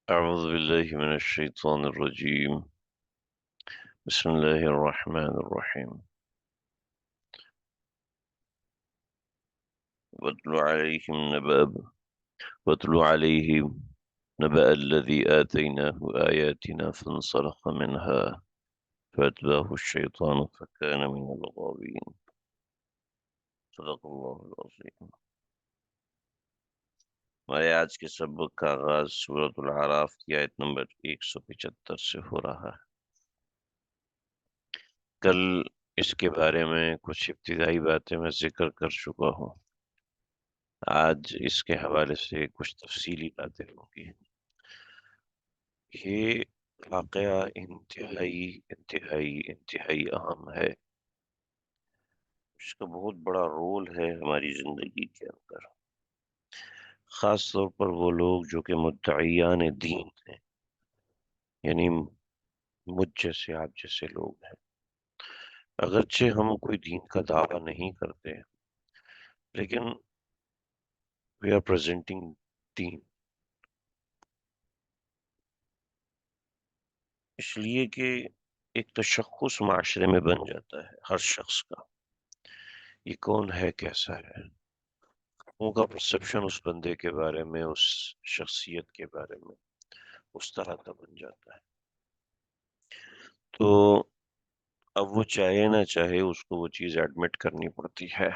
أعوذ بالله من الشيطان الرجيم. بسم الله الرحمن الرحيم. واتل عليهم نبأ واتل عليهم نبأ الذي آتيناه آياتنا فانسلخ منها فأتبعه الشيطان فكان من الغاوين. صدق الله العظيم. ہمارے آج کے سبق کا آغاز سورۃ العراف کی آیت نمبر 175 سے ہو رہا ہے۔ کل اس کے بارے میں کچھ ابتدائی باتیں میں ذکر کر چکا ہوں۔ آج اس کے حوالے سے کچھ تفصیلی باتیں ہوں گی۔ یہ واقعہ انتہائی اہم ہے۔ اس کا بہت بڑا رول ہے ہماری زندگی کے اندر، خاص طور پر وہ لوگ جو کہ مدعیان دین ہیں، یعنی مجھ جیسے آپ جیسے لوگ ہیں۔ اگرچہ ہم کوئی دین کا دعویٰ نہیں کرتے، لیکن وی آر پریزنٹنگ دین، اس لیے کہ ایک تشخص معاشرے میں بن جاتا ہے ہر شخص کا، یہ کون ہے، کیسا ہے، ان کا پرسپشن اس بندے کے بارے میں، اس شخصیت کے بارے میں اس طرح کا بن جاتا ہے۔ تو اب وہ چاہے نہ چاہے اس کو وہ چیز ایڈمٹ کرنی پڑتی ہے۔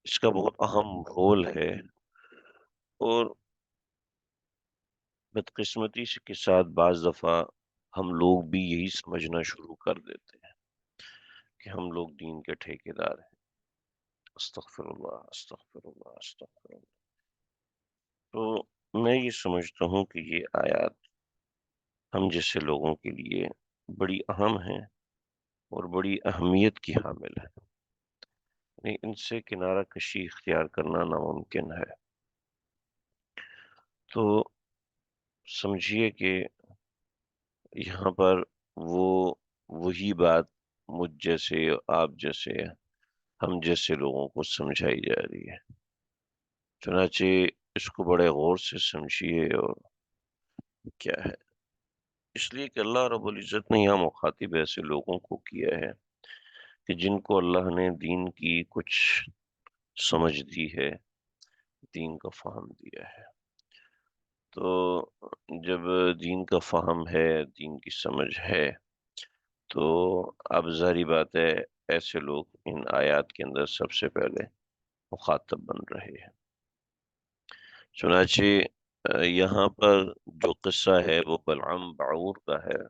اس کا بہت اہم رول ہے، اور بدقسمتی کے ساتھ بعض دفعہ ہم لوگ بھی یہی سمجھنا شروع کر دیتے ہیں کہ ہم لوگ دین کے ٹھیکیدار ہیں۔ استغفر اللہ، استغفر اللہ، استغفر اللہ۔ تو میں یہ سمجھتا ہوں کہ یہ آیات ہم جیسے لوگوں کے لیے بڑی اہم ہیں اور بڑی اہمیت کی حامل ہے، یعنی ان سے کنارہ کشی اختیار کرنا ناممکن ہے۔ تو سمجھیے کہ یہاں پر وہی بات مجھ جیسے، آپ جیسے، ہم جیسے لوگوں کو سمجھائی جا رہی ہے۔ چنانچہ اس کو بڑے غور سے سمجھیے۔ اور کیا ہے، اس لیے کہ اللہ رب العزت نے یہاں مخاطب ایسے لوگوں کو کیا ہے کہ جن کو اللہ نے دین کی کچھ سمجھ دی ہے، دین کا فہم دیا ہے۔ تو جب دین کا فہم ہے، دین کی سمجھ ہے، تو اب ظاہری بات ہے ایسے لوگ ان آیات کے اندر سب سے پہلے مخاطب بن رہے ہیں۔ چنانچہ یہاں پر جو قصہ ہے وہ بلعام بعور کا ہے،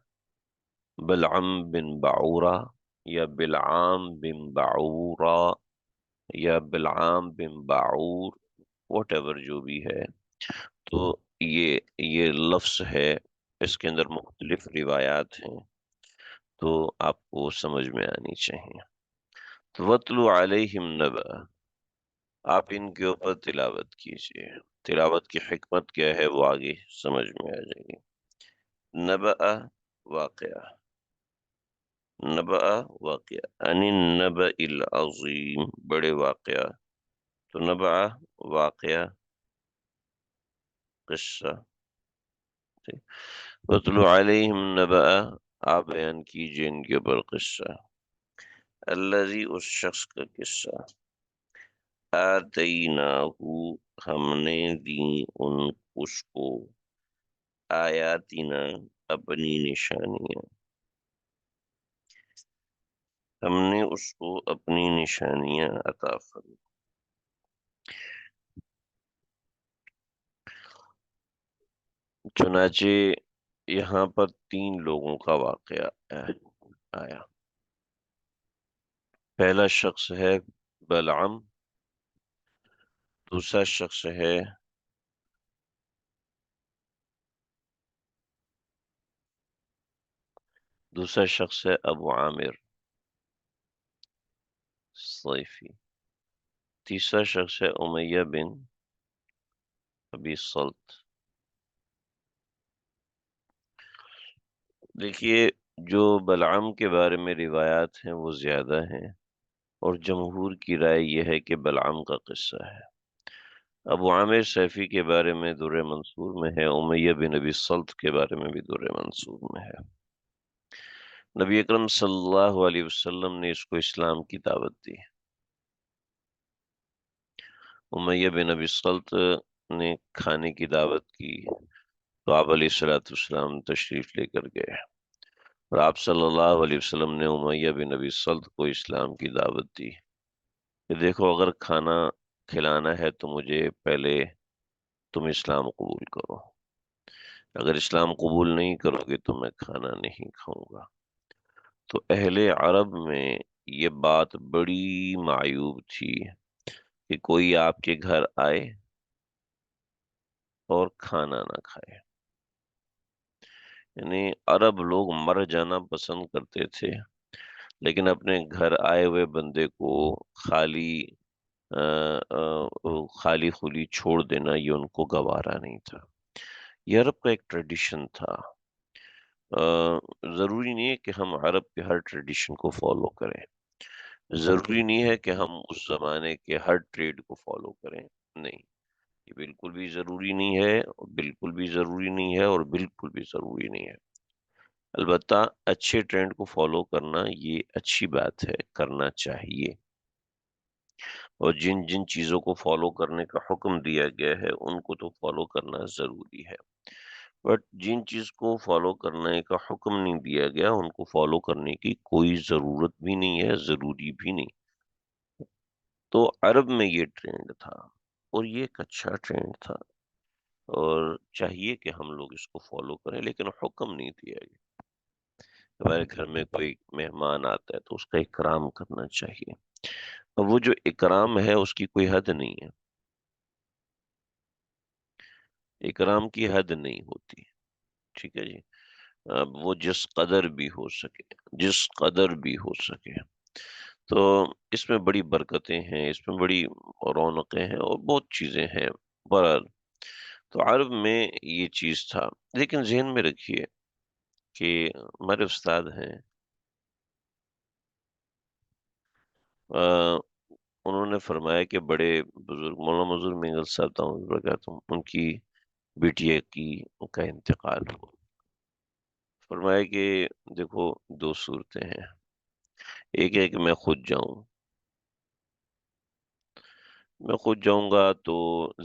بلعم بن بعورہ یا بلعام بن بعورہ یا بلعام بن بعور، واٹ ایور جو بھی ہے۔ تو یہ لفظ ہے، اس کے اندر مختلف روایات ہیں، تو آپ کو سمجھ میں آنی چاہیے۔ تو وَاتْلُ عَلَيْهِمْ نَبَأَ، آپ ان کے اوپر تلاوت کیجیے۔ تلاوت کی حکمت کیا ہے وہ آگے سمجھ میں آ جائے گی۔ نبأ واقعہ، نبأ واقعہ، ان النبأ العظیم، بڑے واقعہ۔ تو نبأ واقعہ، قصہ۔ وَاتْلُ عَلَيْهِمْ نَبَأَ، آپ بیان کیجیے ان کے اوپر قصہ، الذی، اس شخص کا قصہ، آتیناہو، ہم نے دی اس کو، آیاتنا، اپنی نشانیاں، ہم نے اس کو اپنی نشانیاں عطا فرمائیں۔ چنانچہ یہاں پر 3 لوگوں کا واقعہ آیا۔ پہلا شخص ہے بلعم، دوسرا شخص ہے ابو عامر صیفی، تیسرا شخص ہے امیہ بن ابی سلط۔ دیکھیے، جو بلعم کے بارے میں روایات ہیں وہ زیادہ ہیں، اور جمہور کی رائے یہ ہے کہ بلعم کا قصہ ہے۔ ابو عامر سیفی کے بارے میں در منصور میں ہے، امیہ بن ابی سلط کے بارے میں بھی در منصور میں ہے۔ نبی اکرم صلی اللہ علیہ وسلم نے اس کو اسلام کی دعوت دی۔ امیہ بن ابی سلط نے کھانے کی دعوت کی تو آپ علیہ الصلوۃ والسلام تشریف لے کر گئے، اور آپ صلی اللہ علیہ وسلم نے امیہ بن ابی سلط کو اسلام کی دعوت دی کہ دیکھو، اگر کھانا کھلانا ہے تو مجھے پہلے تم اسلام قبول کرو، اگر اسلام قبول نہیں کرو گے تو میں کھانا نہیں کھاؤں گا۔ تو اہل عرب میں یہ بات بڑی معیوب تھی کہ کوئی آپ کے گھر آئے اور کھانا نہ کھائے۔ یعنی عرب لوگ مر جانا پسند کرتے تھے، لیکن اپنے گھر آئے ہوئے بندے کو خالی خالی خلی چھوڑ دینا یہ ان کو گوارا نہیں تھا۔ یہ عرب کا ایک ٹریڈیشن تھا۔ آ، ضروری نہیں ہے کہ ہم عرب کے ہر ٹریڈیشن کو فالو کریں، ضروری نہیں ہے کہ ہم اس زمانے کے ہر ٹریڈ کو فالو کریں، نہیں، یہ بالکل بھی ضروری نہیں ہے، اور بالکل بھی ضروری نہیں ہے، اور بالکل بھی ضروری نہیں ہے۔ البتہ اچھے ٹرینڈ کو فالو کرنا یہ اچھی بات ہے، کرنا چاہیے، اور جن جن چیزوں کو فالو کرنے کا حکم دیا گیا ہے ان کو تو فالو کرنا ضروری ہے، بٹ جن چیز کو فالو کرنے کا حکم نہیں دیا گیا ان کو فالو کرنے کی کوئی ضرورت بھی نہیں ہے، ضروری بھی نہیں۔ تو عرب میں یہ ٹرینڈ تھا، اور یہ ایک اچھا ٹرینڈ تھا، اور چاہیے کہ ہم لوگ اس کو فالو کریں، لیکن حکم نہیں دیا گیا۔ ہمارے گھر میں کوئی مہمان آتا ہے تو اس کا اکرام کرنا چاہیے، اور وہ جو اکرام ہے اس کی کوئی حد نہیں ہے، اکرام کی حد نہیں ہوتی، ٹھیک ہے جی۔ اب وہ جس قدر بھی ہو سکے، جس قدر بھی ہو سکے، تو اس میں بڑی برکتیں ہیں، اس میں بڑی رونقیں ہیں، اور بہت چیزیں ہیں۔ بہرحال تو عرب میں یہ چیز تھا، لیکن ذہن میں رکھیے کہ ہمارے استاد ہیں، آ، انہوں نے فرمایا کہ بڑے بزرگ مولانا مظہور مینگل صاحب دامت برکاتہم ان کی بیٹی کی کا انتقال ہوا۔ فرمایا کہ دیکھو، دو صورتیں ہیں، ایک ہے کہ میں خود جاؤں گا تو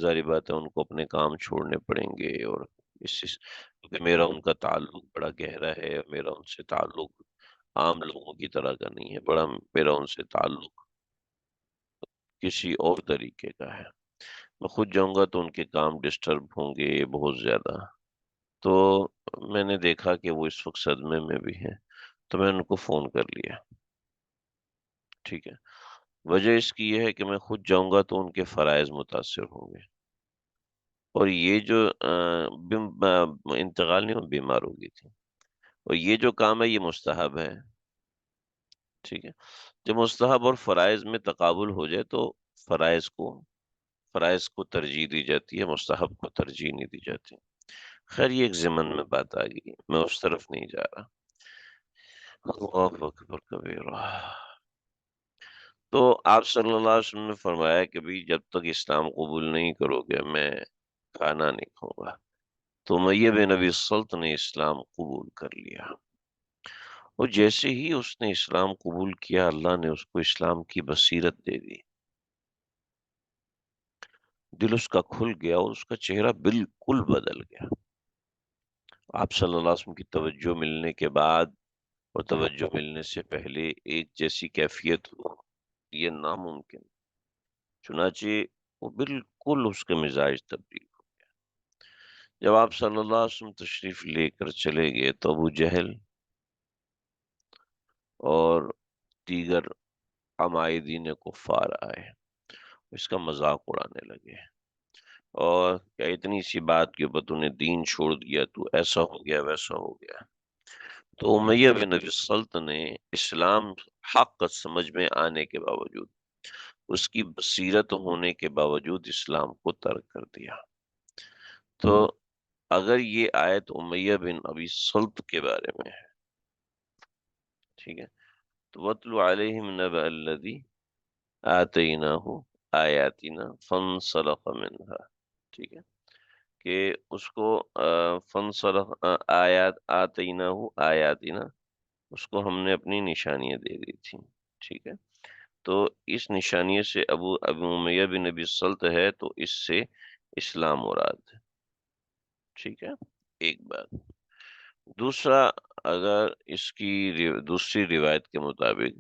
ظاہر بات ہے ان کو اپنے کام چھوڑنے پڑیں گے، اور کیونکہ میرا ان کا تعلق بڑا گہرا ہے، میرا ان سے تعلق عام لوگوں کی طرح کا نہیں ہے، بڑا میرا ان سے تعلق کسی اور طریقے کا ہے۔ میں خود جاؤں گا تو ان کے کام ڈسٹرب ہوں گے بہت زیادہ۔ تو میں نے دیکھا کہ وہ اس وقت صدمے میں بھی ہیں، تو میں نے ان کو فون کر لیا، ٹھیک ہے۔ وجہ اس کی یہ ہے کہ میں خود جاؤں گا تو ان کے فرائض متاثر ہوں گے، اور یہ جو انتقال نہیں، وہ بیمار ہو گئی تھی، اور یہ جو کام ہے یہ مستحب ہے، ٹھیک ہے۔ جب مستحب اور فرائض میں تقابل ہو جائے تو فرائض کو فرائض کو ترجیح دی جاتی ہے، مستحب کو ترجیح نہیں دی جاتی۔ خیر، یہ ایک ضمن میں بات آ گئی، میں اس طرف نہیں جا رہا۔ اللہ اکبر کبیرہ۔ تو آپ صلی اللہ علیہ وسلم نے فرمایا کہ بھی جب تک اسلام قبول نہیں کرو گے میں کھانا نہیں کھاؤں گا۔ تو امیہ بن ابی سلط نے اسلام قبول کر لیا، اور جیسے ہی اس نے اسلام قبول کیا اللہ نے اس کو اسلام کی بصیرت دے دی، دل اس کا کھل گیا اور اس کا چہرہ بالکل بدل گیا۔ آپ صلی اللہ علیہ وسلم کی توجہ ملنے کے بعد اور توجہ ملنے سے پہلے ایک جیسی کیفیت ہو، یہ ناممکن۔ چنانچہ وہ بالکل اس کا مزاج تبدیل ہو۔ جب آپ صلی اللہ علیہ وسلم تشریف لے کر چلے گئے تو ابو جہل اور دیگر عمائدین کفار آئے، اس کا مذاق اڑانے لگے، اور کیا اتنی سی بات کے اوپر تو نے دین چھوڑ دیا، تو ایسا ہو گیا ویسا ہو گیا۔ تو امیہ بن ابی سلط نے اسلام حق سمجھ میں آنے کے باوجود، اس کی بصیرت ہونے کے باوجود اسلام کو ترک کر دیا۔ تو اگر یہ آیت امیہ بن ابی سلط کے بارے میں ہے، ٹھیک ہے، تو وَاتْلُ عَلَيْهِمْ نَبَأَ الَّذِي آتَيْنَاهُ آیاتنا فانسلخ منہا، ٹھیک ہے، کہ اس کو فانسلخ آیات آتینہ آیاتنا، اس کو ہم نے اپنی نشانیاں دے دی تھی، ٹھیک ہے، تو اس نشانیے سے ابو امیہ بن نبی سلط ہے، تو اس سے اسلام مراد ہے، ٹھیک ہے، ایک بات۔ دوسرا، اگر اس کی دوسری روایت کے مطابق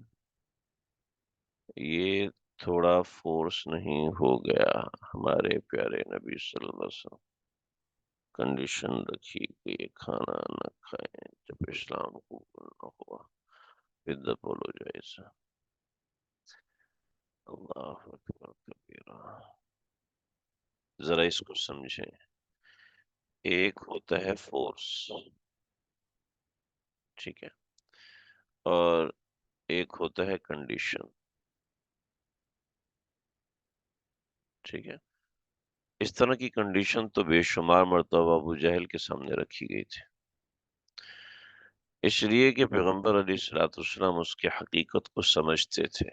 یہ تھوڑا فورس نہیں ہو گیا، ہمارے پیارے نبی صلی اللہ علیہ وسلم کنڈیشن رکھی کہ یہ کھانا نہ کھائیں جب اسلام قبول نہ ہوا، پھر بولو جائزہ، اللہ اکبر کبیرہ۔ ذرا اس کو سمجھیں، ایک ہوتا ہے فورس، ٹھیک ہے، اور ایک ہوتا ہے کنڈیشن، ٹھیک ہے۔ اس طرح کی کنڈیشن تو بے شمار مرتبہ ابو جہل کے سامنے رکھی گئی تھی، اس لیے کہ پیغمبر علیہ الصلوۃ والسلام اس کی حقیقت کو سمجھتے تھے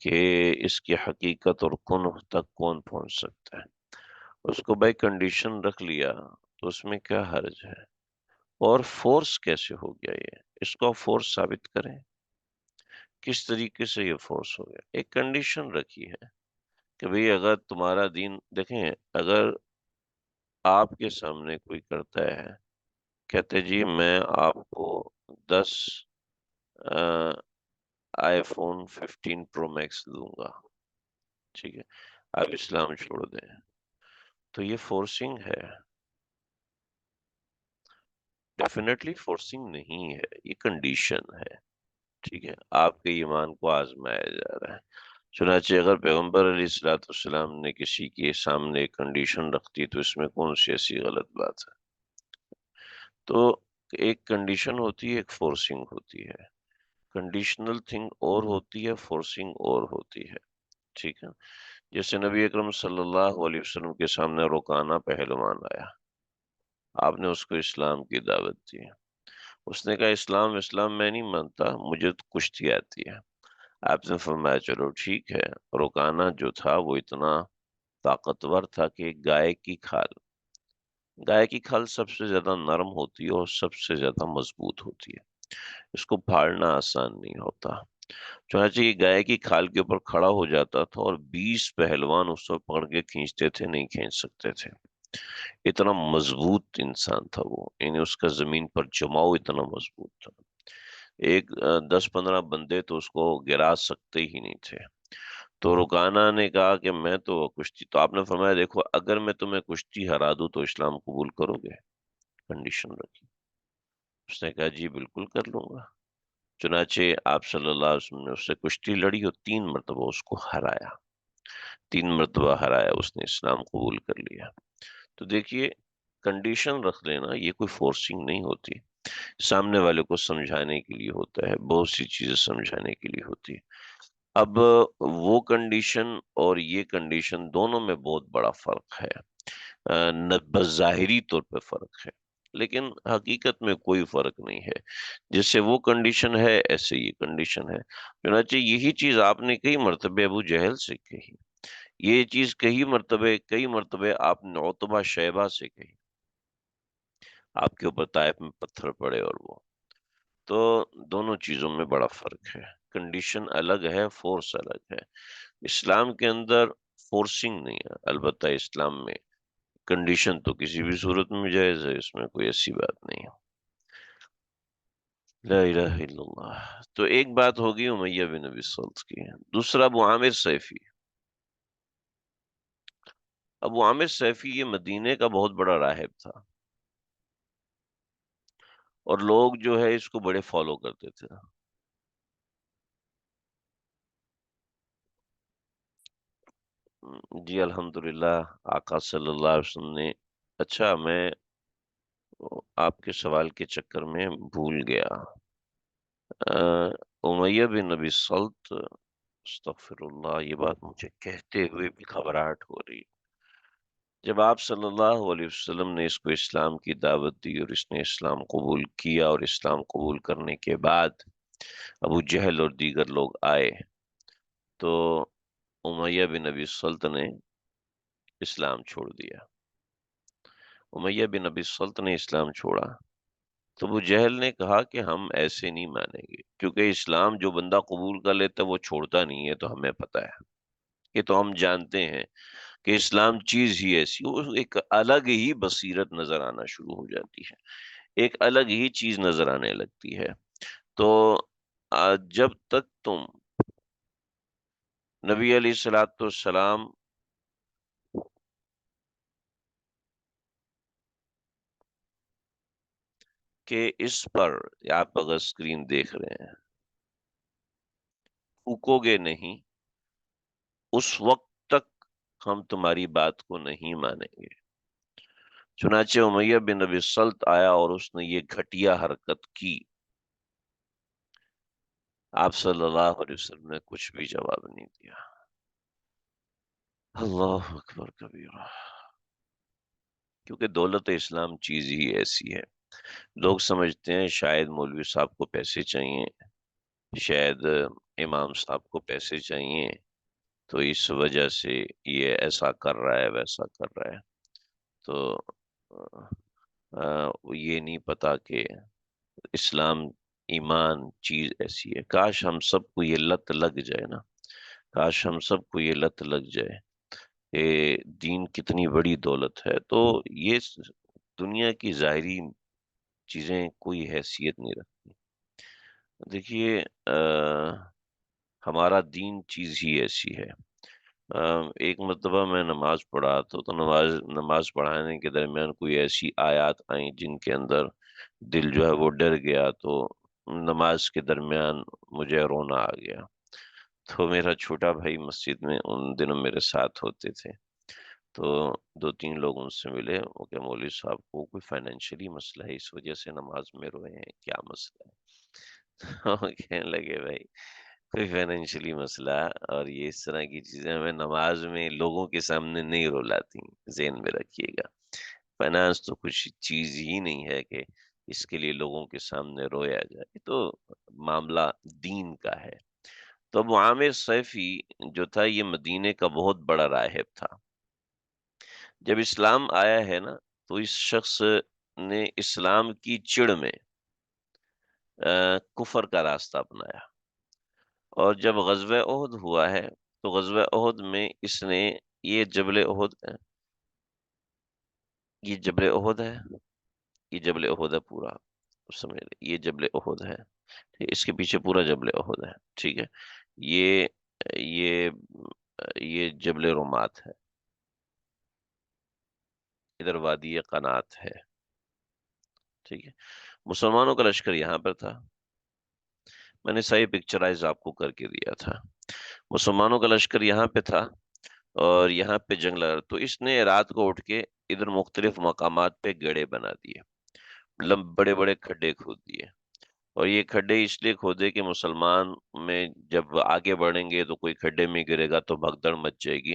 کہ اس کی حقیقت اور کنہ تک کون پہنچ سکتا ہے۔ اس کو بائی کنڈیشن رکھ لیا تو اس میں کیا حرج ہے، اور فورس کیسے ہو گیا، یہ اس کو فورس ثابت کریں، کس طریقے سے یہ فورس ہو گیا۔ ایک کنڈیشن رکھی ہے کہ بھئی اگر تمہارا دین، دیکھیں، اگر آپ کے سامنے کوئی کرتا ہے، کہتے جی میں آپ کو 10 آئی فون 15 پرو میکس دوں گا، ٹھیک ہے، آپ اسلام چھوڑ دیں، تو یہ فورسنگ ہے؟ ڈیفینیٹلی فورسنگ نہیں ہے، یہ کنڈیشن ہے، ٹھیک ہے، آپ کے ایمان کو آزمایا جا رہا ہے۔ چنانچہ اگر پیغمبر علیہ الصلوۃ والسلام نے کسی کے سامنے ایک کنڈیشن رکھ دی تو اس میں کون سی ایسی غلط بات ہے؟ تو ایک کنڈیشن ہوتی ہے، ایک فورسنگ ہوتی ہے، کنڈیشنل تھنگ اور ہوتی ہے، فورسنگ اور ہوتی ہے، ٹھیک ہے۔ جیسے نبی اکرم صلی اللہ علیہ وسلم کے سامنے روکانا پہلوان آیا، آپ نے اس کو اسلام کی دعوت دی، اس نے کہا اسلام اسلام میں نہیں مانتا، مجھے تو کشتی آتی ہے۔ آپ نے فرمایا چلو ٹھیک ہے۔ روکانا جو تھا وہ اتنا طاقتور تھا کہ گائے کی کھال سب سے زیادہ نرم ہوتی ہے اور سب سے زیادہ مضبوط ہوتی ہے، اس کو پھاڑنا آسان نہیں ہوتا۔ چنانچہ یہ گائے کی کھال کے اوپر کھڑا ہو جاتا تھا اور 20 پہلوان اس کو پکڑ کے کھینچتے تھے، نہیں کھینچ سکتے تھے، اتنا مضبوط انسان تھا وہ، یعنی اس کا زمین پر جماؤ اتنا مضبوط تھا، ایک 10-15 بندے تو اس کو گرا سکتے ہی نہیں تھے۔ تو رکانا نے کہا کہ میں تو کشتی، تو آپ نے فرمایا دیکھو اگر میں تمہیں کشتی ہرا دوں تو اسلام قبول کرو گے؟ کنڈیشن رکھی، اس نے کہا جی بالکل کر لوں گا۔ چنانچہ آپ صلی اللہ علیہ وسلم نے اس سے کشتی لڑی اور 3 مرتبہ اس کو ہرایا، 3 مرتبہ ہرایا، اس نے اسلام قبول کر لیا۔ تو دیکھیے، کنڈیشن رکھ لینا یہ کوئی فورسنگ نہیں ہوتی، سامنے والے کو سمجھانے کے لیے ہوتا ہے، بہت سی چیزیں سمجھانے کے لیے ہوتی ہے۔ اب وہ کنڈیشن اور یہ کنڈیشن دونوں میں بہت بڑا فرق ہے، بس ظاہری طور پہ فرق ہے، لیکن حقیقت میں کوئی فرق نہیں ہے، جیسے وہ کنڈیشن ہے ایسے یہ کنڈیشن ہے۔ چنانچہ یہی چیز آپ نے کئی مرتبہ ابو جہل سے کہی، یہ چیز کئی مرتبہ آپ نے عتبہ شیبہ سے کہی، آپ کے اوپر طائف میں پتھر پڑے، اور وہ تو دونوں چیزوں میں بڑا فرق ہے، کنڈیشن الگ ہے، فورس الگ ہے۔ اسلام کے اندر فورسنگ نہیں ہے، البتہ اسلام میں کنڈیشن تو کسی بھی صورت میں جائز ہے، اس میں کوئی ایسی بات نہیں ہے۔ لا الہ الا اللہ۔ تو ایک بات ہوگی امیہ بن ابی سلط کی، دوسرا ابو عامر سیفی۔ ابو عامر سیفی یہ مدینے کا بہت بڑا راہب تھا، اور لوگ جو ہے اس کو بڑے فالو کرتے تھے۔ جی الحمدللہ، آقا صلی اللہ علیہ وسلم نے، اچھا میں آپ کے سوال کے چکر میں بھول گیا، امیہ بن نبی سلط، استغفر اللہ، یہ بات مجھے کہتے ہوئے بھی گھبراہٹ ہو رہی۔ جب آپ صلی اللہ علیہ وسلم نے اس کو اسلام کی دعوت دی اور اس نے اسلام قبول کیا، اور اسلام قبول کرنے کے بعد ابو جہل اور دیگر لوگ آئے، تو امیہ بن ابی سلط نے اسلام چھوڑ دیا، امیہ بن ابی سلط نے اسلام چھوڑا، تو ابو جہل نے کہا کہ ہم ایسے نہیں مانیں گے، کیونکہ اسلام جو بندہ قبول کر لیتا ہے وہ چھوڑتا نہیں ہے، تو ہمیں پتہ ہے، یہ تو ہم جانتے ہیں کہ اسلام چیز ہی ایسی، وہ ایک الگ ہی بصیرت نظر آنا شروع ہو جاتی ہے، ایک الگ ہی چیز نظر آنے لگتی ہے۔ تو جب تک تم نبی علیہ الصلوۃ والسلام کے اس پر، آپ اگر اسکرین دیکھ رہے ہیں، تھوکو گے نہیں، اس وقت تک ہم تمہاری بات کو نہیں مانیں گے۔ چنانچہ امیہ بن ابی سلط آیا اور اس نے یہ گھٹیا حرکت کی، آپ صلی اللہ علیہ وسلم نے کچھ بھی جواب نہیں دیا۔ اللہ اکبر کبیرہ، کیونکہ دولت اسلام چیز ہی ایسی ہے۔ لوگ سمجھتے ہیں شاید مولوی صاحب کو پیسے چاہیے، شاید امام صاحب کو پیسے چاہیے، تو اس وجہ سے یہ ایسا کر رہا ہے ویسا کر رہا ہے، تو یہ نہیں پتا کہ اسلام ایمان چیز ایسی ہے۔ کاش ہم سب کو یہ لت لگ جائے نا، کاش ہم سب کو یہ لت لگ جائے کہ دین کتنی بڑی دولت ہے، تو یہ دنیا کی ظاہری چیزیں کوئی حیثیت نہیں رکھتی۔ دیکھیے، ہمارا دین چیز ہی ایسی ہے۔ ایک مرتبہ میں نماز پڑھا تو نماز پڑھانے کے درمیان کوئی ایسی آیات آئیں جن کے اندر دل جو ہے وہ ڈر گیا، تو نماز کے درمیان مجھے رونا آ گیا۔ تو میرا چھوٹا بھائی مسجد میں ان دنوں میرے ساتھ ہوتے تھے، تو دو تین لوگ ان سے ملے، وہ کہ مولوی صاحب کو کوئی فائنینشلی مسئلہ ہے اس وجہ سے نماز میں روئے ہیں، کیا مسئلہ ہے؟ وہ کہنے لگے بھائی کوئی فائنینشلی مسئلہ اور یہ اس طرح کی چیزیں ہمیں نماز میں لوگوں کے سامنے نہیں رلاتی، ذہن میں رکھیے گا، فائنانس تو کچھ چیز ہی نہیں ہے کہ اس کے لیے لوگوں کے سامنے رویا جائے، یہ تو معاملہ دین کا ہے۔ تو ابو عامر سیفی جو تھا یہ مدینے کا بہت بڑا راہب تھا۔ جب اسلام آیا ہے نا، تو اس شخص نے اسلام کی چڑ میں کفر کا راستہ اپنایا، اور جب غزوہ احد ہوا ہے تو غزوہ احد میں اس نے یہ جبل احد، یہ جبل احد ہے، یہ جبل احد ہے پورا، سمجھ لیں یہ جبل احد ہے، اس کے پیچھے پورا جبل احد ہے، ٹھیک ہے، یہ یہ یہ جبل رومات ہے، ادھر وادی قنات ہے، ٹھیک ہے، مسلمانوں کا لشکر یہاں پر تھا، میں نے صحیح پکچرائز آپ کو کر کے دیا تھا، مسلمانوں کا لشکر یہاں پہ تھا اور یہاں پہ جنگ لڑ، تو اس نے رات کو اٹھ کے ادھر مختلف مقامات پہ گڑھے بنا دیے، بڑے بڑے کھڈے کھود دیے، اور یہ کھڈے اس لیے کھودے کہ مسلمان میں جب آگے بڑھیں گے تو کوئی کھڈے میں گرے گا تو بھگدڑ مچ جائے گی،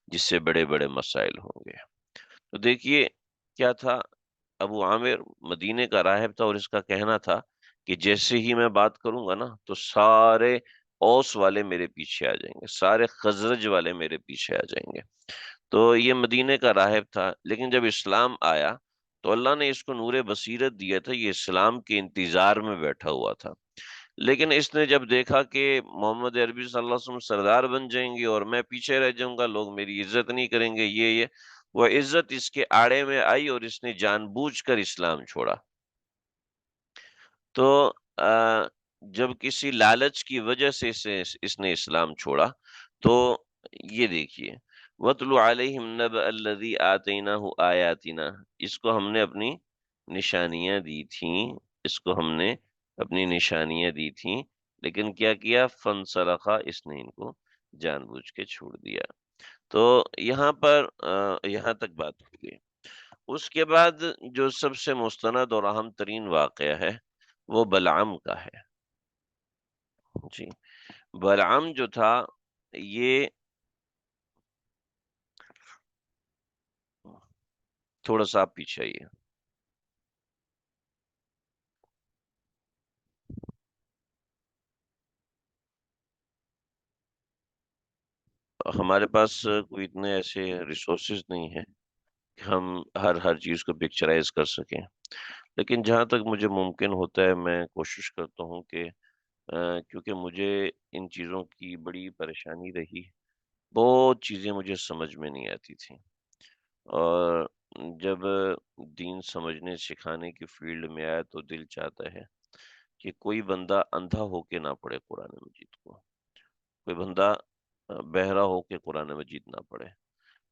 جس سے بڑے بڑے مسائل ہوں گے۔ تو دیکھیے کیا تھا، ابو عامر مدینے کا راہب تھا، اور اس کا کہنا تھا کہ جیسے ہی میں بات کروں گا نا تو سارے اوس والے میرے پیچھے آ جائیں گے، سارے خزرج والے میرے پیچھے آ جائیں گے۔ تو یہ مدینے کا راہب تھا، لیکن جب اسلام آیا تو اللہ نے اس کو نور بصیرت دیا تھا، یہ اسلام کے انتظار میں بیٹھا ہوا تھا، لیکن اس نے جب دیکھا کہ محمد عربی صلی اللہ علیہ وسلم سردار بن جائیں گے اور میں پیچھے رہ جاؤں گا، لوگ میری عزت نہیں کریں گے، یہ وہ عزت اس کے آڑے میں آئی اور اس نے جان بوجھ کر اسلام چھوڑا۔ تو آ، جب کسی لالچ کی وجہ سے اس نے اسلام چھوڑا، تو یہ دیکھیے وَاتْلُ عَلَيْهِمْ نَبَأَ الَّذِي آتَيْنَاهُ آيَاتِنَا، اس کو ہم نے اپنی نشانیاں دی تھیں، اس کو ہم نے اپنی نشانیاں دی تھیں، لیکن کیا کیا، فَانْسَلَخَا، اس نے ان کو جان بوجھ کے چھوڑ دیا۔ تو یہاں پر یہاں تک بات ہو گئی۔ اس کے بعد جو سب سے مستند اور اہم ترین واقعہ ہے وہ بلعام کا ہے، جی، بلعام جو تھا یہ تھوڑا سا آپ پیچھے آئیے، ہمارے پاس کوئی اتنے ایسے ریسورسز نہیں ہیں کہ ہم ہر چیز کو پکچرائز کر سکیں، لیکن جہاں تک مجھے ممکن ہوتا ہے میں کوشش کرتا ہوں کہ کیونکہ مجھے ان چیزوں کی بڑی پریشانی رہی، بہت چیزیں مجھے سمجھ میں نہیں آتی تھیں، اور جب دین سمجھنے سکھانے کی فیلڈ میں آیا تو دل چاہتا ہے کہ کوئی بندہ اندھا ہو کے نہ پڑھے قرآن مجید کو، کوئی بندہ بہرا ہو کے قرآن مجید نہ پڑھے،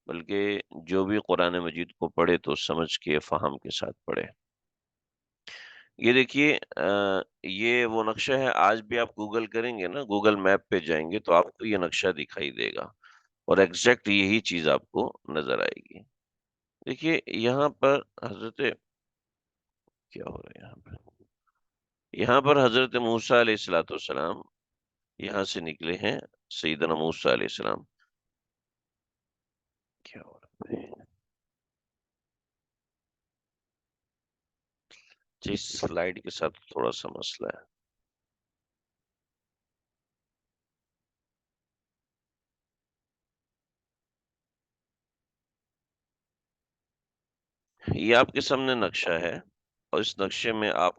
بلکہ جو بھی قرآن مجید کو پڑھے تو سمجھ کے فہم کے ساتھ پڑھے۔ یہ دیکھیے یہ وہ نقشہ ہے، آج بھی آپ گوگل کریں گے نا، گوگل میپ پہ جائیں گے تو آپ کو یہ نقشہ دکھائی دے گا، اور ایگزیکٹ یہی چیز آپ کو نظر آئے گی۔ دیکھیے یہاں پر حضرت کیا ہو رہا ہے یہاں پر حضرت موسیٰ علیہ الصلوۃ والسلام یہاں سے نکلے ہیں، سیدنا موسیٰ علیہ السلام، کیا ہو رہا ہے جی، سلائیڈ کے ساتھ تھوڑا سا مسئلہ ہے۔ یہ آپ کے سامنے نقشہ ہے، اور اس نقشے میں آپ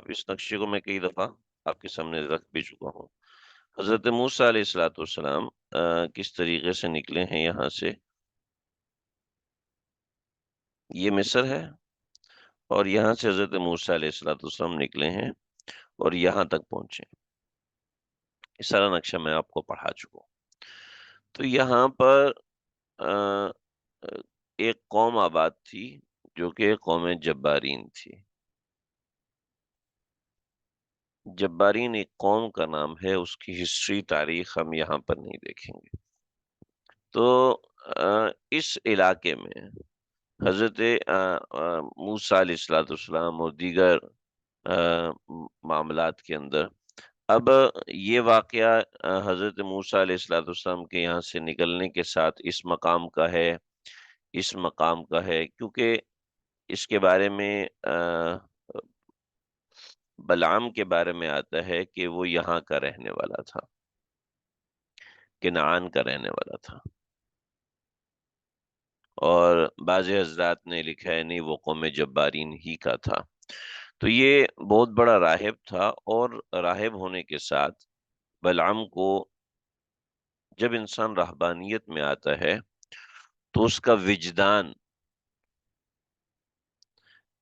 اس نقشے کو میں کئی دفعہ آپ کے سامنے رکھ بھی چکا ہوں۔ حضرت موسیٰ علیہ الصلوۃ والسلام کس طریقے سے نکلے ہیں یہاں سے، یہ مصر ہے، اور یہاں سے حضرت موسیٰ علیہ الصلوۃ والسلام نکلے ہیں اور یہاں تک پہنچے۔ یہ سارا نقشہ میں آپ کو پڑھا چکا ہوں۔ تو یہاں پر آ، ایک قوم آباد تھی جو کہ قوم جبارین تھی۔ جبارین ایک قوم کا نام ہے، اس کی ہسٹری تاریخ ہم یہاں پر نہیں دیکھیں گے۔ تو اس علاقے میں حضرت موسیٰ علیہ الصلوۃ والسلام اور دیگر معاملات کے اندر، اب یہ واقعہ حضرت موسیٰ علیہ الصلوۃ والسلام کے یہاں سے نکلنے کے ساتھ اس مقام کا ہے، کیونکہ اس کے بارے میں بلعام کے بارے میں آتا ہے کہ وہ یہاں کا رہنے والا تھا، کنعان کا رہنے والا تھا، اور بعض حضرات نے لکھا ہے نہیں، وہ قوم جبارین ہی کا تھا۔ تو یہ بہت بڑا راہب تھا، اور راہب ہونے کے ساتھ بلعام کو، جب انسان رہبانیت میں آتا ہے تو اس کا وجدان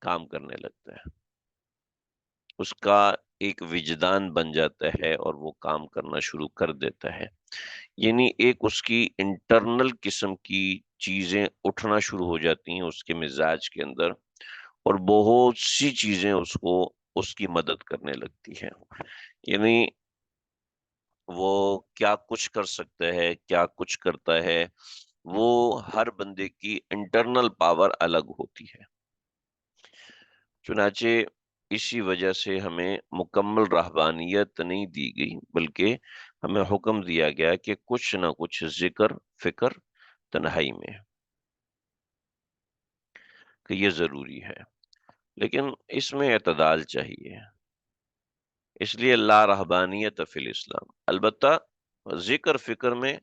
کام کرنے لگتا ہے، اس کا ایک وجدان بن جاتا ہے اور وہ کام کرنا شروع کر دیتا ہے، یعنی ایک اس کی انٹرنل قسم کی چیزیں اٹھنا شروع ہو جاتی ہیں اس کے مزاج کے اندر، اور بہت سی چیزیں اس کی مدد کرنے لگتی ہیں، یعنی وہ کیا کچھ کر سکتا ہے، کیا کچھ کرتا ہے، وہ ہر بندے کی انٹرنل پاور الگ ہوتی ہے۔ چنانچہ اسی وجہ سے ہمیں مکمل رہبانیت نہیں دی گئی، بلکہ ہمیں حکم دیا گیا کہ کچھ نہ کچھ ذکر فکر تنہائی میں، کہ یہ ضروری ہے، لیکن اس میں اعتدال چاہیے، اس لیے لا رہبانیت فی الاسلام، البتہ ذکر فکر میں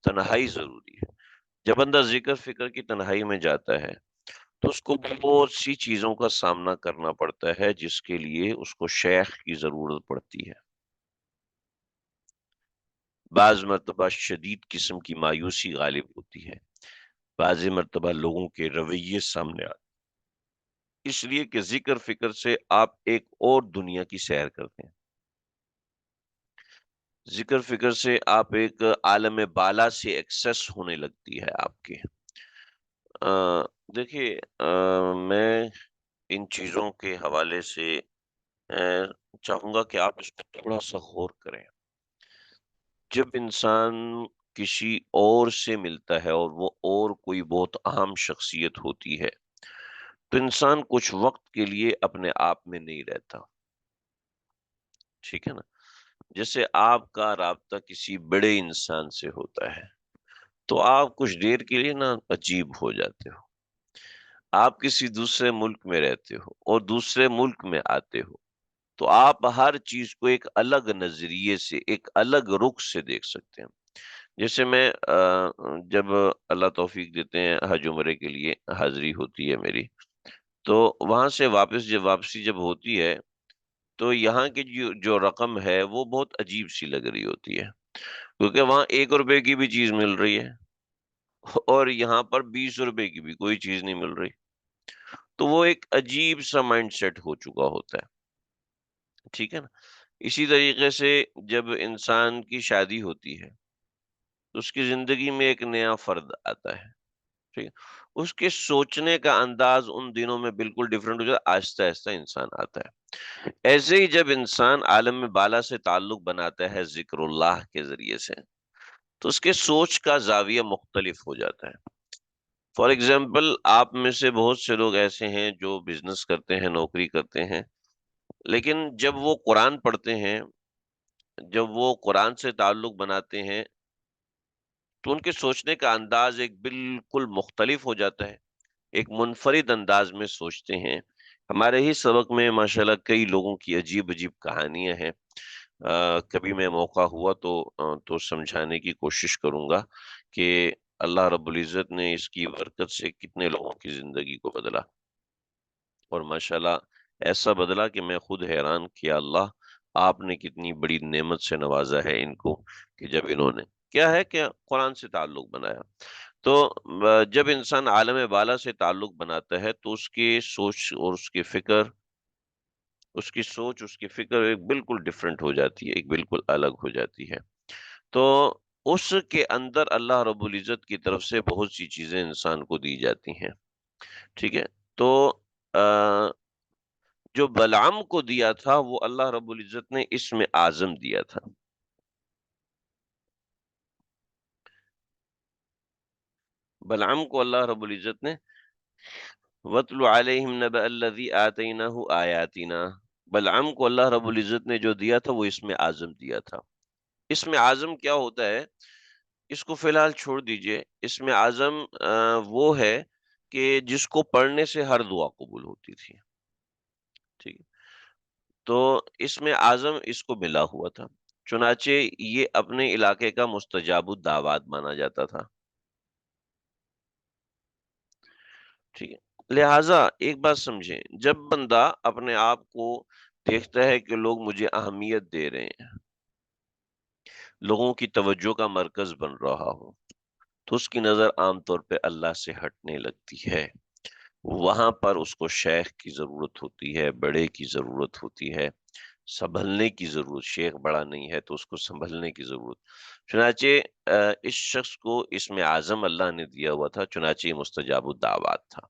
تنہائی ضروری ہے۔ جب بندہ ذکر فکر کی تنہائی میں جاتا ہے تو اس کو بہت سی چیزوں کا سامنا کرنا پڑتا ہے، جس کے لیے اس کو شیخ کی ضرورت پڑتی ہے، بعض مرتبہ شدید قسم کی مایوسی غالب ہوتی ہے، بعض مرتبہ لوگوں کے رویے سامنے آتے، اس لیے کہ ذکر فکر سے آپ ایک اور دنیا کی سیر کرتے ہیں، ذکر فکر سے آپ ایک عالم بالا سے ایکسس ہونے لگتی ہے آپ کے۔ آ، دیکھیے میں ان چیزوں کے حوالے سے چاہوں گا کہ آپ اس پر تھوڑا سا غور کریں۔ جب انسان کسی اور سے ملتا ہے اور وہ اور کوئی بہت اہم شخصیت ہوتی ہے، تو انسان کچھ وقت کے لیے اپنے آپ میں نہیں رہتا، ٹھیک ہے نا؟ جیسے آپ کا رابطہ کسی بڑے انسان سے ہوتا ہے تو آپ کچھ دیر کے لیے نا عجیب ہو جاتے ہو، آپ کسی دوسرے ملک میں رہتے ہو اور دوسرے ملک میں آتے ہو تو آپ ہر چیز کو ایک الگ نظریے سے، ایک الگ رخ سے دیکھ سکتے ہیں، جیسے میں جب اللہ توفیق دیتے ہیں حج عمرے کے لیے حاضری ہوتی ہے میری، تو وہاں سے واپسی جب ہوتی ہے، تو یہاں کی جو رقم ہے وہ بہت عجیب سی لگ رہی ہوتی ہے، کیونکہ وہاں 1 روپے کی بھی چیز مل رہی ہے اور یہاں پر 20 روپے کی بھی کوئی چیز نہیں مل رہی، تو وہ ایک عجیب سا مائنڈ سیٹ ہو چکا ہوتا ہے، ٹھیک ہے نا؟ اسی طریقے سے جب انسان کی شادی ہوتی ہے تو اس کی زندگی میں ایک نیا فرد آتا ہے، ٹھیک ہے؟ اس کے سوچنے کا انداز ان دنوں میں بالکل ڈیفرنٹ ہو جاتا ہے، آہستہ آہستہ انسان آتا ہے۔ ایسے ہی جب انسان عالم بالا سے تعلق بناتا ہے ذکر اللہ کے ذریعے سے، تو اس کے سوچ کا زاویہ مختلف ہو جاتا ہے۔ فار ایگزامپل، آپ میں سے بہت سے لوگ ایسے ہیں جو بزنس کرتے ہیں، نوکری کرتے ہیں، لیکن جب وہ قرآن پڑھتے ہیں، جب وہ قرآن سے تعلق بناتے ہیں، تو ان کے سوچنے کا انداز ایک بالکل مختلف ہو جاتا ہے، ایک منفرد انداز میں سوچتے ہیں۔ ہمارے ہی سبق میں ماشاءاللہ کئی لوگوں کی عجیب عجیب کہانیاں ہیں۔ کبھی میں موقع ہوا تو سمجھانے کی کوشش کروں گا کہ اللہ رب العزت نے اس کی برکت سے کتنے لوگوں کی زندگی کو بدلا، اور ماشاءاللہ ایسا بدلا کہ میں خود حیران کیا اللہ آپ نے کتنی بڑی نعمت سے نوازا ہے ان کو، کہ جب انہوں نے کیا ہے کہ قرآن سے تعلق بنایا۔ تو جب انسان عالم بالا سے تعلق بناتا ہے تو اس کی سوچ اور اس کی فکر ایک بالکل ڈفرینٹ ہو جاتی ہے، ایک بالکل الگ ہو جاتی ہے۔ تو اس کے اندر اللہ رب العزت کی طرف سے بہت سی چیزیں انسان کو دی جاتی ہیں، ٹھیک ہے؟ تو آ، جو بلعم کو دیا تھا وہ اللہ رب العزت نے اسم اعظم دیا تھا۔ بلعم کو اللہ رب العزت نے وَاتْلُ عَلَيْهِمْ نَبَأَ الَّذِي آتَيْنَاهُ آيَاتِنَا، بلعم کو اللہ رب العزت نے جو دیا تھا وہ اسم اعظم دیا تھا۔ اسم اعظم کیا ہوتا ہے اس کو فی الحال چھوڑ دیجئے۔ اسم اعظم وہ ہے کہ جس کو پڑھنے سے ہر دعا قبول ہوتی تھی، ٹھیک ہے؟ تو اسم اعظم اس کو ملا ہوا تھا، چنانچہ یہ اپنے علاقے کا مستجاب الدعوات مانا جاتا تھا، ٹھیک ہے؟ لہٰذا ایک بات سمجھیں، جب بندہ اپنے آپ کو دیکھتا ہے کہ لوگ مجھے اہمیت دے رہے ہیں، لوگوں کی توجہ کا مرکز بن رہا ہوں، تو اس کی نظر عام طور پہ اللہ سے ہٹنے لگتی ہے۔ وہاں پر اس کو شیخ کی ضرورت ہوتی ہے، بڑے کی ضرورت ہوتی ہے، سنبھلنے کی ضرورت، شیخ بڑا نہیں ہے تو اس کو سنبھلنے کی ضرورت۔ چنانچہ اس شخص کو اسم اعظم اللہ نے دیا ہوا تھا، چنانچہ یہ مستجاب الدعوات تھا۔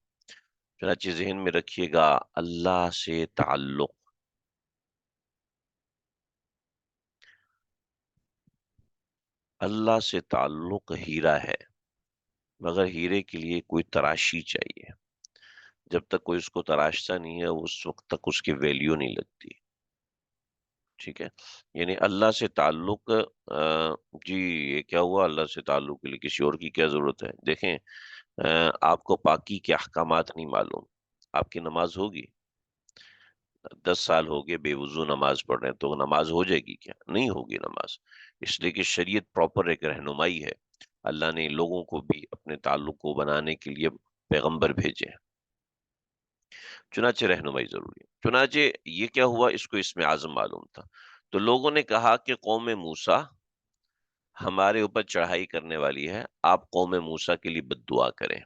چنانچہ ذہن میں رکھیے گا، اللہ سے تعلق، اللہ سے تعلق ہیرا ہے، مگر ہیرے کے لیے کوئی تراشی چاہیے۔ جب تک کوئی اس کو تراشتا نہیں ہے اس وقت تک اس کی ویلیو نہیں لگتی، ٹھیک ہے؟ یعنی اللہ سے تعلق، جی یہ کیا ہوا، اللہ سے تعلق کے لیے کسی اور کی کیا ضرورت ہے؟ دیکھیں، آپ کو پاکی کے احکامات نہیں معلوم، آپ کی نماز ہوگی؟ 10 سال ہو گئے بے وضو نماز پڑھ رہے ہیں تو نماز ہو جائے گی کیا؟ نہیں ہوگی نماز، اس لیے کہ شریعت پراپر ایک رہنمائی ہے۔ اللہ نے لوگوں کو بھی اپنے تعلق کو بنانے کے لیے پیغمبر بھیجے، چنانچہ رہنمائی ضروری ہے۔ چنانچہ یہ کیا ہوا، اس کو اسم اعظم معلوم تھا، تو لوگوں نے کہا کہ قوم موسیٰ ہمارے اوپر چڑھائی کرنے والی ہے، آپ قوم موسیٰ کے لیے بد دعا کریں۔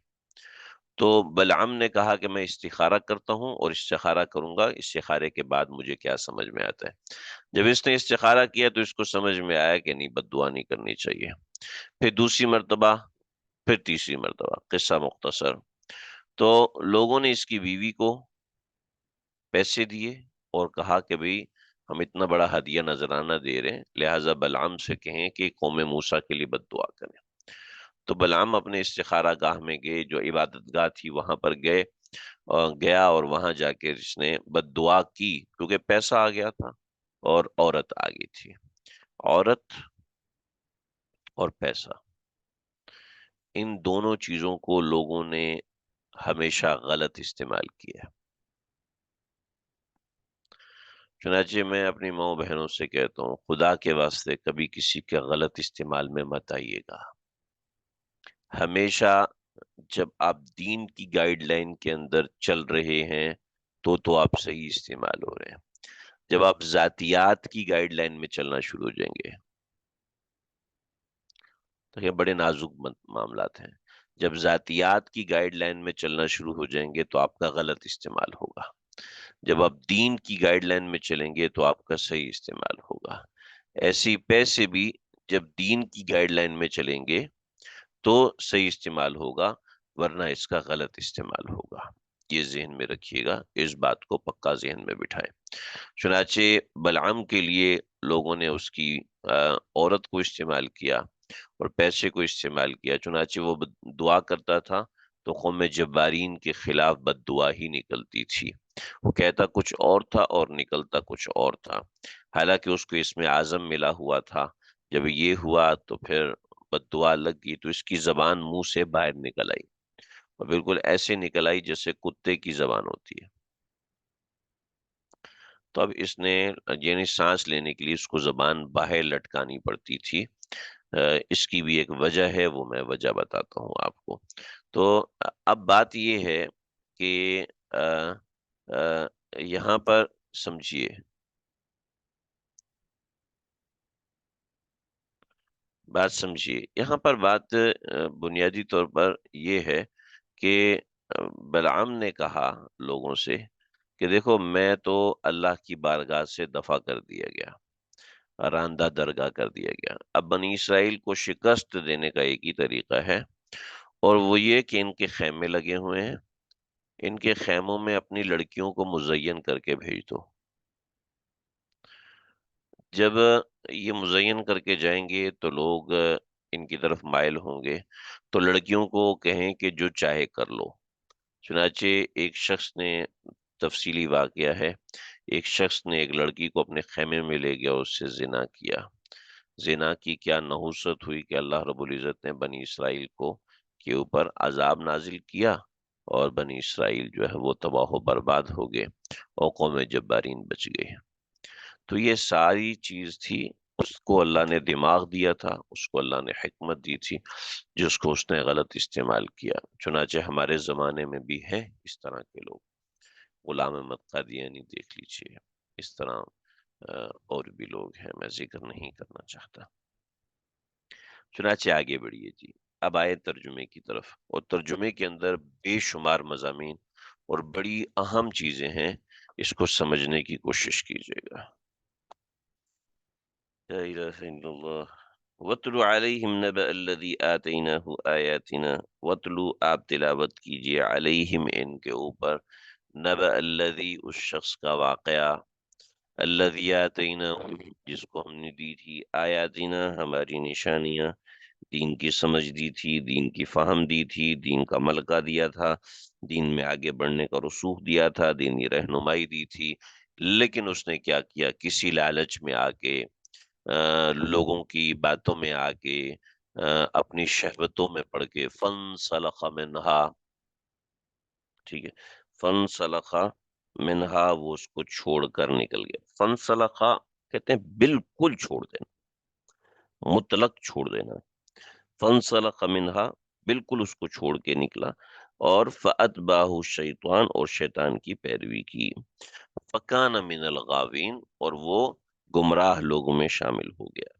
تو بلعم نے کہا کہ میں استخارہ کرتا ہوں اور استخارہ کروں گا، استخارے کے بعد مجھے کیا سمجھ میں آتا ہے۔ جب اس نے استخارہ کیا تو اس کو سمجھ میں آیا کہ نہیں، بد دعا نہیں کرنی چاہیے۔ پھر دوسری مرتبہ، پھر تیسری مرتبہ، قصہ مختصر، تو لوگوں نے اس کی بیوی کو پیسے دیے اور کہا کہ بھئی ہم اتنا بڑا ہدیہ نذرانہ دے رہے ہیں، لہٰذا بلعام سے کہیں کہ قوم موسیٰ کے لیے بد دعا کریں۔ تو بلعام اپنے استخارہ گاہ میں گئے، جو عبادت گاہ تھی وہاں پر گیا اور وہاں جا کے اس نے بد دعا کی، کیونکہ پیسہ آ گیا تھا اور عورت آ گئی تھی۔ عورت اور پیسہ، ان دونوں چیزوں کو لوگوں نے ہمیشہ غلط استعمال کیا۔ چنانچہ میں اپنی ماؤں بہنوں سے کہتا ہوں، خدا کے واسطے کبھی کسی کے غلط استعمال میں مت آئیے گا۔ ہمیشہ جب آپ دین کی گائیڈ لائن کے اندر چل رہے ہیں تو آپ صحیح استعمال ہو رہے ہیں۔ جب آپ ذاتیات کی گائیڈ لائن میں چلنا شروع ہو جائیں گے تو یہ بڑے نازک معاملات ہیں۔ جب ذاتیات کی گائیڈ لائن میں چلنا شروع ہو جائیں گے تو آپ کا غلط استعمال ہوگا۔ جب آپ دین کی گائیڈ لائن میں چلیں گے تو آپ کا صحیح استعمال ہوگا۔ ایسی پیسے بھی جب دین کی گائیڈ لائن میں چلیں گے تو صحیح استعمال ہوگا، ورنہ اس کا غلط استعمال ہوگا۔ یہ ذہن میں رکھیے گا، اس بات کو پکا ذہن میں بٹھائیں۔ چنانچہ بلعام کے لیے لوگوں نے اس کی عورت کو استعمال کیا اور پیسے کو استعمال کیا۔ چنانچہ وہ دعا کرتا تھا تو قوم جبارین کے خلاف بد دعا ہی نکلتی تھی۔ وہ کہتا کچھ اور تھا اور نکلتا کچھ اور تھا، حالانکہ اس کو اس میں اعظم ملا ہوا تھا۔ جب یہ ہوا تو پھر بد دعا لگ گئی تو اس کی زبان منہ سے باہر نکل آئی، اور بالکل ایسے نکل آئی جیسے کتے کی زبان ہوتی ہے۔ تو اب اس نے یعنی سانس لینے کے لیے اس کو زبان باہر لٹکانی پڑتی تھی۔ اس کی بھی ایک وجہ ہے، وہ میں وجہ بتاتا ہوں آپ کو۔ تو اب بات یہ ہے کہ آ، آ، یہاں پر سمجھیے، بات سمجھیے یہاں پر بات بنیادی طور پر یہ ہے کہ بلعام نے کہا لوگوں سے کہ دیکھو میں تو اللہ کی بارگاہ سے دفع کر دیا گیا، راندہ درگاہ کر دیا گیا۔ اب بنی اسرائیل کو شکست دینے کا ایک ہی طریقہ ہے، اور وہ یہ کہ ان کے خیمے لگے ہوئے ہیں، ان کے خیموں میں اپنی لڑکیوں کو مزین کر کے بھیج دو۔ جب یہ مزین کر کے جائیں گے تو لوگ ان کی طرف مائل ہوں گے، تو لڑکیوں کو کہیں کہ جو چاہے کر لو۔ چنانچہ ایک شخص نے، تفصیلی واقعہ ہے، ایک شخص نے ایک لڑکی کو اپنے خیمے میں لے گیا اور اس سے زنا کیا۔ زنا کی کیا نحوست ہوئی کہ اللہ رب العزت نے بنی اسرائیل کو کے اوپر عذاب نازل کیا، اور بنی اسرائیل جو ہے وہ تباہ و برباد ہو گئے اور قوم جبارین بچ گئے۔ تو یہ ساری چیز تھی، اس کو اللہ نے دماغ دیا تھا، اس کو اللہ نے حکمت دی تھی، جس کو اس نے غلط استعمال کیا۔ چنانچہ ہمارے زمانے میں بھی ہیں اس طرح کے لوگ۔ غلام احمد قادیانی دیکھ لیجیے، اس طرح اور بھی لوگ ہیں، میں ذکر نہیں کرنا چاہتا۔ چنانچہ آگے بڑھیے جی، اب آئے ترجمے کی طرف، اور ترجمے کے اندر بے شمار مضامین اور بڑی اہم چیزیں ہیں، اس کو سمجھنے کی کوشش کیجیے گا۔ لا الہ الا اللہ۔ وَاتْلُ عَلَيْهِمْ نَبَأَ الَّذِي آتَيْنَاهُ آيَاتِنَا۔ وَاتْلُ، آپ تلاوت کیجئے، علیہم ان کے اوپر، نَبَأَ الَّذِي اس شخص کا واقعہ، الَّذِي آتَيْنَاهُ جس کو ہم نے دی تھی، آیاتنا ہماری نشانیاں، دین کی سمجھ دی تھی، دین کی فہم دی تھی، دین کا ملکہ دیا تھا، دین میں آگے بڑھنے کا رسوخ دیا تھا، دینی رہنمائی دی تھی، لیکن اس نے کیا کیا، کسی لالچ میں آ کے، لوگوں کی باتوں میں آ کے، اپنی شہوتوں میں پڑ کے، فن سلخ منہا، ٹھیک ہے، فن سلخا منہا، وہ اس کو چھوڑ کر نکل گیا۔ فن سلخا کہتے ہیں بالکل چھوڑ دینا، مطلق چھوڑ دینا۔ فَانْسَلَخَ مِنْهَا، بالکل اس کو چھوڑ کے نکلا، اور فَأَتْبَعَهُ الشَّيْطَانُ، اور شیطان کی پیروی کی، فَكَانَ مِنَ الْغَاوِينَ، اور وہ گمراہ لوگوں میں شامل ہو گیا۔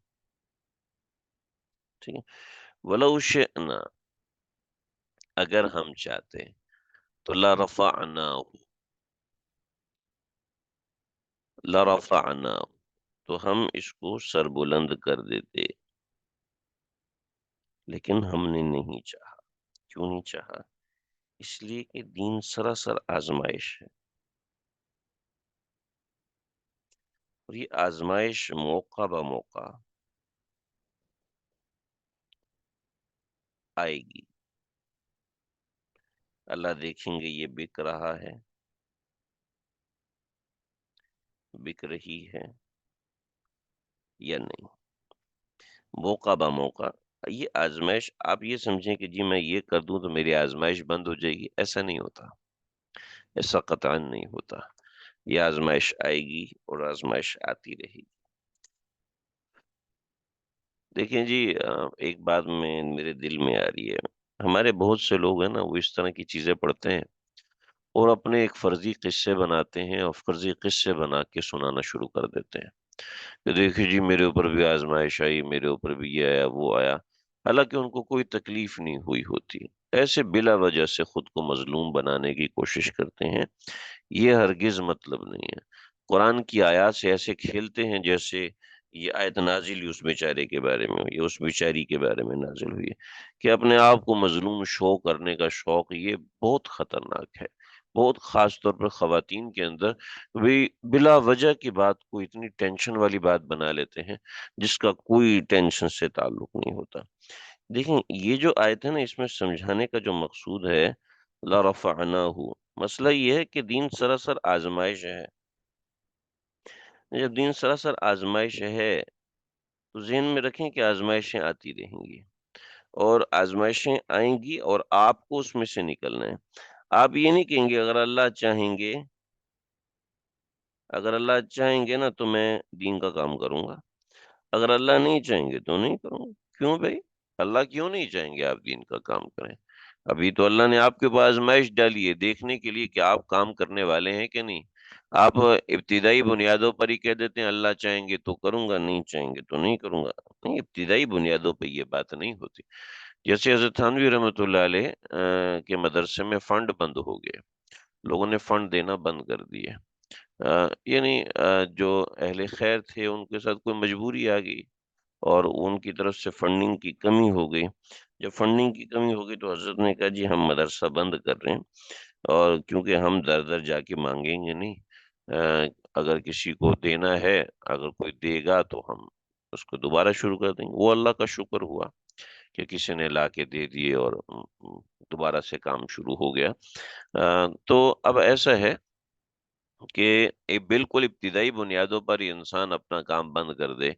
ٹھیک ہے، وَلَوْ شِئْنَا، اگر ہم چاہتے تو لَرَفَعْنَاهُ، لَرَفَعْنَاهُ، تو ہم اس کو سربلند کر دیتے، لیکن ہم نے نہیں چاہا۔ کیوں نہیں چاہا؟ اس لیے کہ دین سراسر آزمائش ہے، اور یہ آزمائش موقع بہ موقع آئے گی۔ اللہ دیکھیں گے یہ بک رہا ہے، بک رہی ہے یا نہیں، موقع بہ موقع۔ یہ آزمائش، آپ یہ سمجھیں کہ جی میں یہ کر دوں تو میری آزمائش بند ہو جائے گی، ایسا نہیں ہوتا، ایسا قطعاً نہیں ہوتا۔ یہ آزمائش آئے گی اور آزمائش آتی رہے گی۔ دیکھیں جی، ایک بات میرے دل میں آ رہی ہے، ہمارے بہت سے لوگ ہیں نا، وہ اس طرح کی چیزیں پڑھتے ہیں اور اپنے ایک فرضی قصے بناتے ہیں اور فرضی قصے بنا کے سنانا شروع کر دیتے ہیں کہ دیکھیے جی میرے اوپر بھی آزمائش آئی، میرے اوپر بھی یہ آیا وہ آیا، حالانکہ ان کو کوئی تکلیف نہیں ہوئی ہوتی۔ ایسے بلا وجہ سے خود کو مظلوم بنانے کی کوشش کرتے ہیں، یہ ہرگز مطلب نہیں ہے۔ قرآن کی آیات سے ایسے کھیلتے ہیں جیسے یہ آیت نازل ہوئی اس بیچارے کے بارے میں ہوئی، اس بیچاری کے بارے میں نازل ہوئی ہے، کہ اپنے آپ کو مظلوم شو کرنے کا شوق یہ بہت خطرناک ہے، بہت خاص طور پر خواتین کے اندر بھی بلا وجہ کی بات کو اتنی ٹینشن والی بات بنا لیتے ہیں جس کا کوئی ٹینشن سے تعلق نہیں ہوتا۔ دیکھیں یہ جو آیت ہے نا، اس میں سمجھانے کا جو مقصود ہے لَرَفَعْنَاهُ، مسئلہ یہ ہے کہ دین سراسر آزمائش ہے۔ جب دین سراسر آزمائش ہے تو ذہن میں رکھیں کہ آزمائشیں آتی رہیں گی اور آزمائشیں آئیں گی اور آپ کو اس میں سے نکلنا ہے۔ آپ یہ نہیں کہیں گے اگر اللہ چاہیں گے نا تو میں دین کا کام کروں گا، اگر اللہ نہیں چاہیں گے تو نہیں کروں گا۔ کیوں بھائی؟ اللہ کیوں نہیں چاہیں گے آپ دین کا کام کریں؟ ابھی تو اللہ نے آپ کے اوپر آزمائش ڈالی ہے دیکھنے کے لیے کہ آپ کام کرنے والے ہیں کہ نہیں۔ آپ ابتدائی بنیادوں پر ہی کہہ دیتے ہیں اللہ چاہیں گے تو کروں گا، نہیں چاہیں گے تو نہیں کروں گا۔ نہیں، ابتدائی بنیادوں پہ یہ بات نہیں ہوتی۔ جیسے حضرت تھانوی رحمۃ اللہ علیہ کے مدرسے میں فنڈ بند ہو گئے، لوگوں نے فنڈ دینا بند کر دیے۔ یعنی جو اہل خیر تھے ان کے ساتھ کوئی مجبوری آ گئی اور ان کی طرف سے فنڈنگ کی کمی ہو گئی۔ جب فنڈنگ کی کمی ہو گئی تو حضرت نے کہا جی ہم مدرسہ بند کر رہے ہیں، اور کیونکہ ہم در در جا کے مانگیں گے نہیں، آ، اگر کسی کو دینا ہے، اگر کوئی دے گا تو ہم اس کو دوبارہ شروع کر دیں گے۔ وہ اللہ کا شکر ہوا کہ کسی نے لا کے دے دیے اور دوبارہ سے کام شروع ہو گیا۔ تو اب ایسا ہے کہ بالکل ابتدائی بنیادوں پر ہی انسان اپنا کام بند کر دے،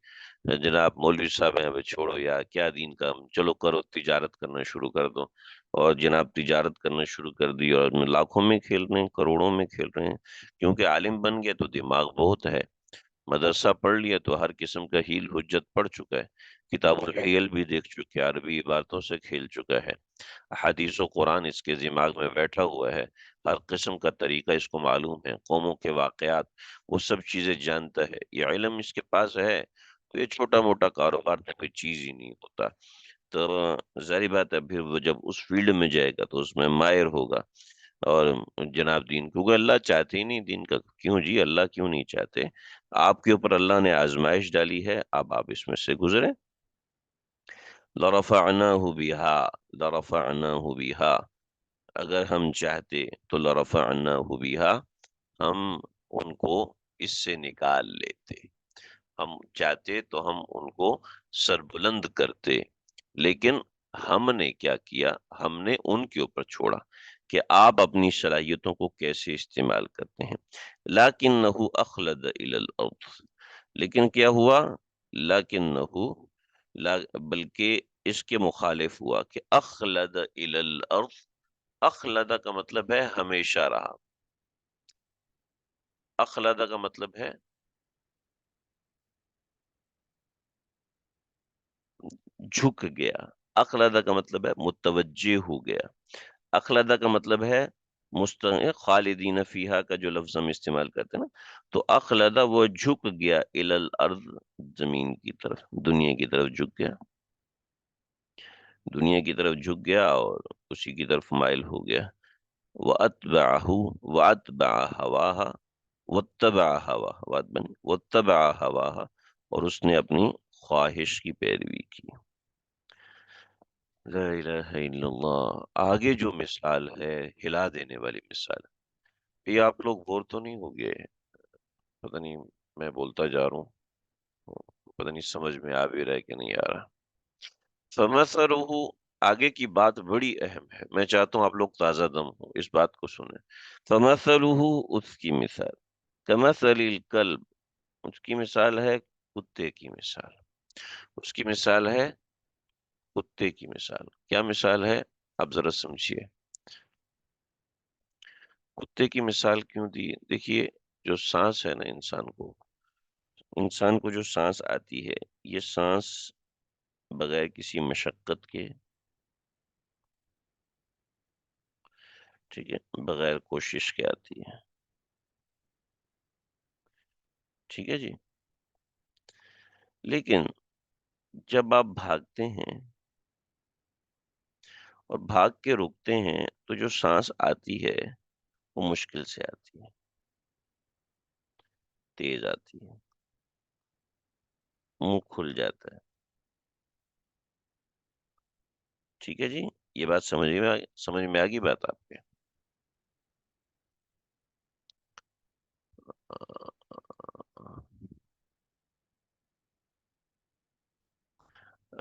جناب مولوی صاحب ہیں چھوڑو یا کیا دین کا، چلو کرو تجارت کرنا شروع کر دو، اور جناب تجارت کرنا شروع کر دی اور لاکھوں میں کھیل رہے ہیں، کروڑوں میں کھیل رہے ہیں، کیونکہ عالم بن گیا تو دماغ بہت ہے، مدرسہ پڑھ لیا تو ہر قسم کا ہیل حجت پڑھ چکا ہے، کتاب الحیل بھی دیکھ چکے، عربی عبارتوں سے کھیل چکا ہے، حدیث و قرآن اس کے دماغ میں بیٹھا ہوا ہے، ہر قسم کا طریقہ اس کو معلوم ہے، قوموں کے واقعات وہ سب چیزیں جانتا ہے، یہ علم اس کے پاس ہے، تو یہ چھوٹا موٹا کاروبار تو کوئی چیز ہی نہیں ہوتا۔ تو ظاہری بات ہے پھر وہ جب اس فیلڈ میں جائے گا تو اس میں ماہر ہوگا، اور جناب دین، کیونکہ اللہ چاہتے ہی نہیں دین کا، کیوں جی اللہ کیوں نہیں چاہتے؟ آپ کے اوپر اللہ نے آزمائش ڈالی ہے، اب آپ اس میں سے گزرے۔ لَرَفَعْنَاهُ بِهَا، لَرَفَعْنَاهُ بِهَا، اگر ہم چاہتے تو لَرَفَعْنَاهُ بِهَا، ہم ان کو اس سے نکال لیتے، ہم چاہتے تو ہم ان کو سربلند کرتے، لیکن ہم نے کیا کیا، ہم نے ان کے اوپر چھوڑا کہ آپ اپنی صلاحیتوں کو کیسے استعمال کرتے ہیں۔ لَكِنَّهُ أَخْلَدَ إِلَى الْأَرْضِ، لیکن کیا ہوا، بلکہ اس کے مخالف ہوا کہ اخلد الی الارض، اخلد کا مطلب ہے ہمیشہ رہا، اخلد کا مطلب ہے جھک گیا، اخلد کا مطلب ہے متوجہ ہو گیا، اخلد کا مطلب ہے خالدین فیہا کا جو لفظ ہم استعمال کرتے ہیں نا، تو اخلد وہ جھک گیا، الی الارض زمین کی طرف، دنیا کی طرف جھک گیا، دنیا کی طرف جھک گیا اور اسی کی طرف مائل ہو گیا۔ وَأَتْبَعَهُ وَأَتْبَعَ هَوَاهَا، وَاتَّبَعَ هَوَاهَا، بات بنی، وَاتَّبَعَ هَوَاهَا، اور اس نے اپنی خواہش کی پیروی کی۔ لا الہ الا اللہ، آگے جو مثال ہے ہلا دینے والی مثال ہے، یہ آپ لوگ بور تو نہیں ہو گئے؟ پتہ نہیں میں بولتا جا رہا ہوں، پتہ نہیں سمجھ میں آ بھی رہا ہے کہ نہیں آ رہا۔ فَمَثَلُهُ، آگے کی بات بڑی اہم ہے، میں چاہتا ہوں آپ لوگ تازہ دم ہوں اس بات کو سنیں۔ فَمَثَلُهُ، اس کی مثال، کَمَثَلِ الْكَلْبِ، اس کی مثال ہے کتے کی مثال، اس کی مثال ہے کتے کی مثال، کیا مثال ہے؟ آپ ذرا سمجھیے، کتے کی مثال کیوں دی؟ دیکھیے جو سانس ہے نا، انسان کو جو سانس آتی ہے، یہ سانس بغیر کسی مشقت کے، ٹھیک ہے، بغیر کوشش کے آتی ہے، ٹھیک ہے جی۔ لیکن جب آپ بھاگتے ہیں اور بھاگ کے رکتے ہیں تو جو سانس آتی ہے وہ مشکل سے آتی ہے، تیز آتی ہے، منہ کھل جاتا ہے، ٹھیک ہے جی۔ یہ بات سمجھ میں آ گئی بات آپ کے؟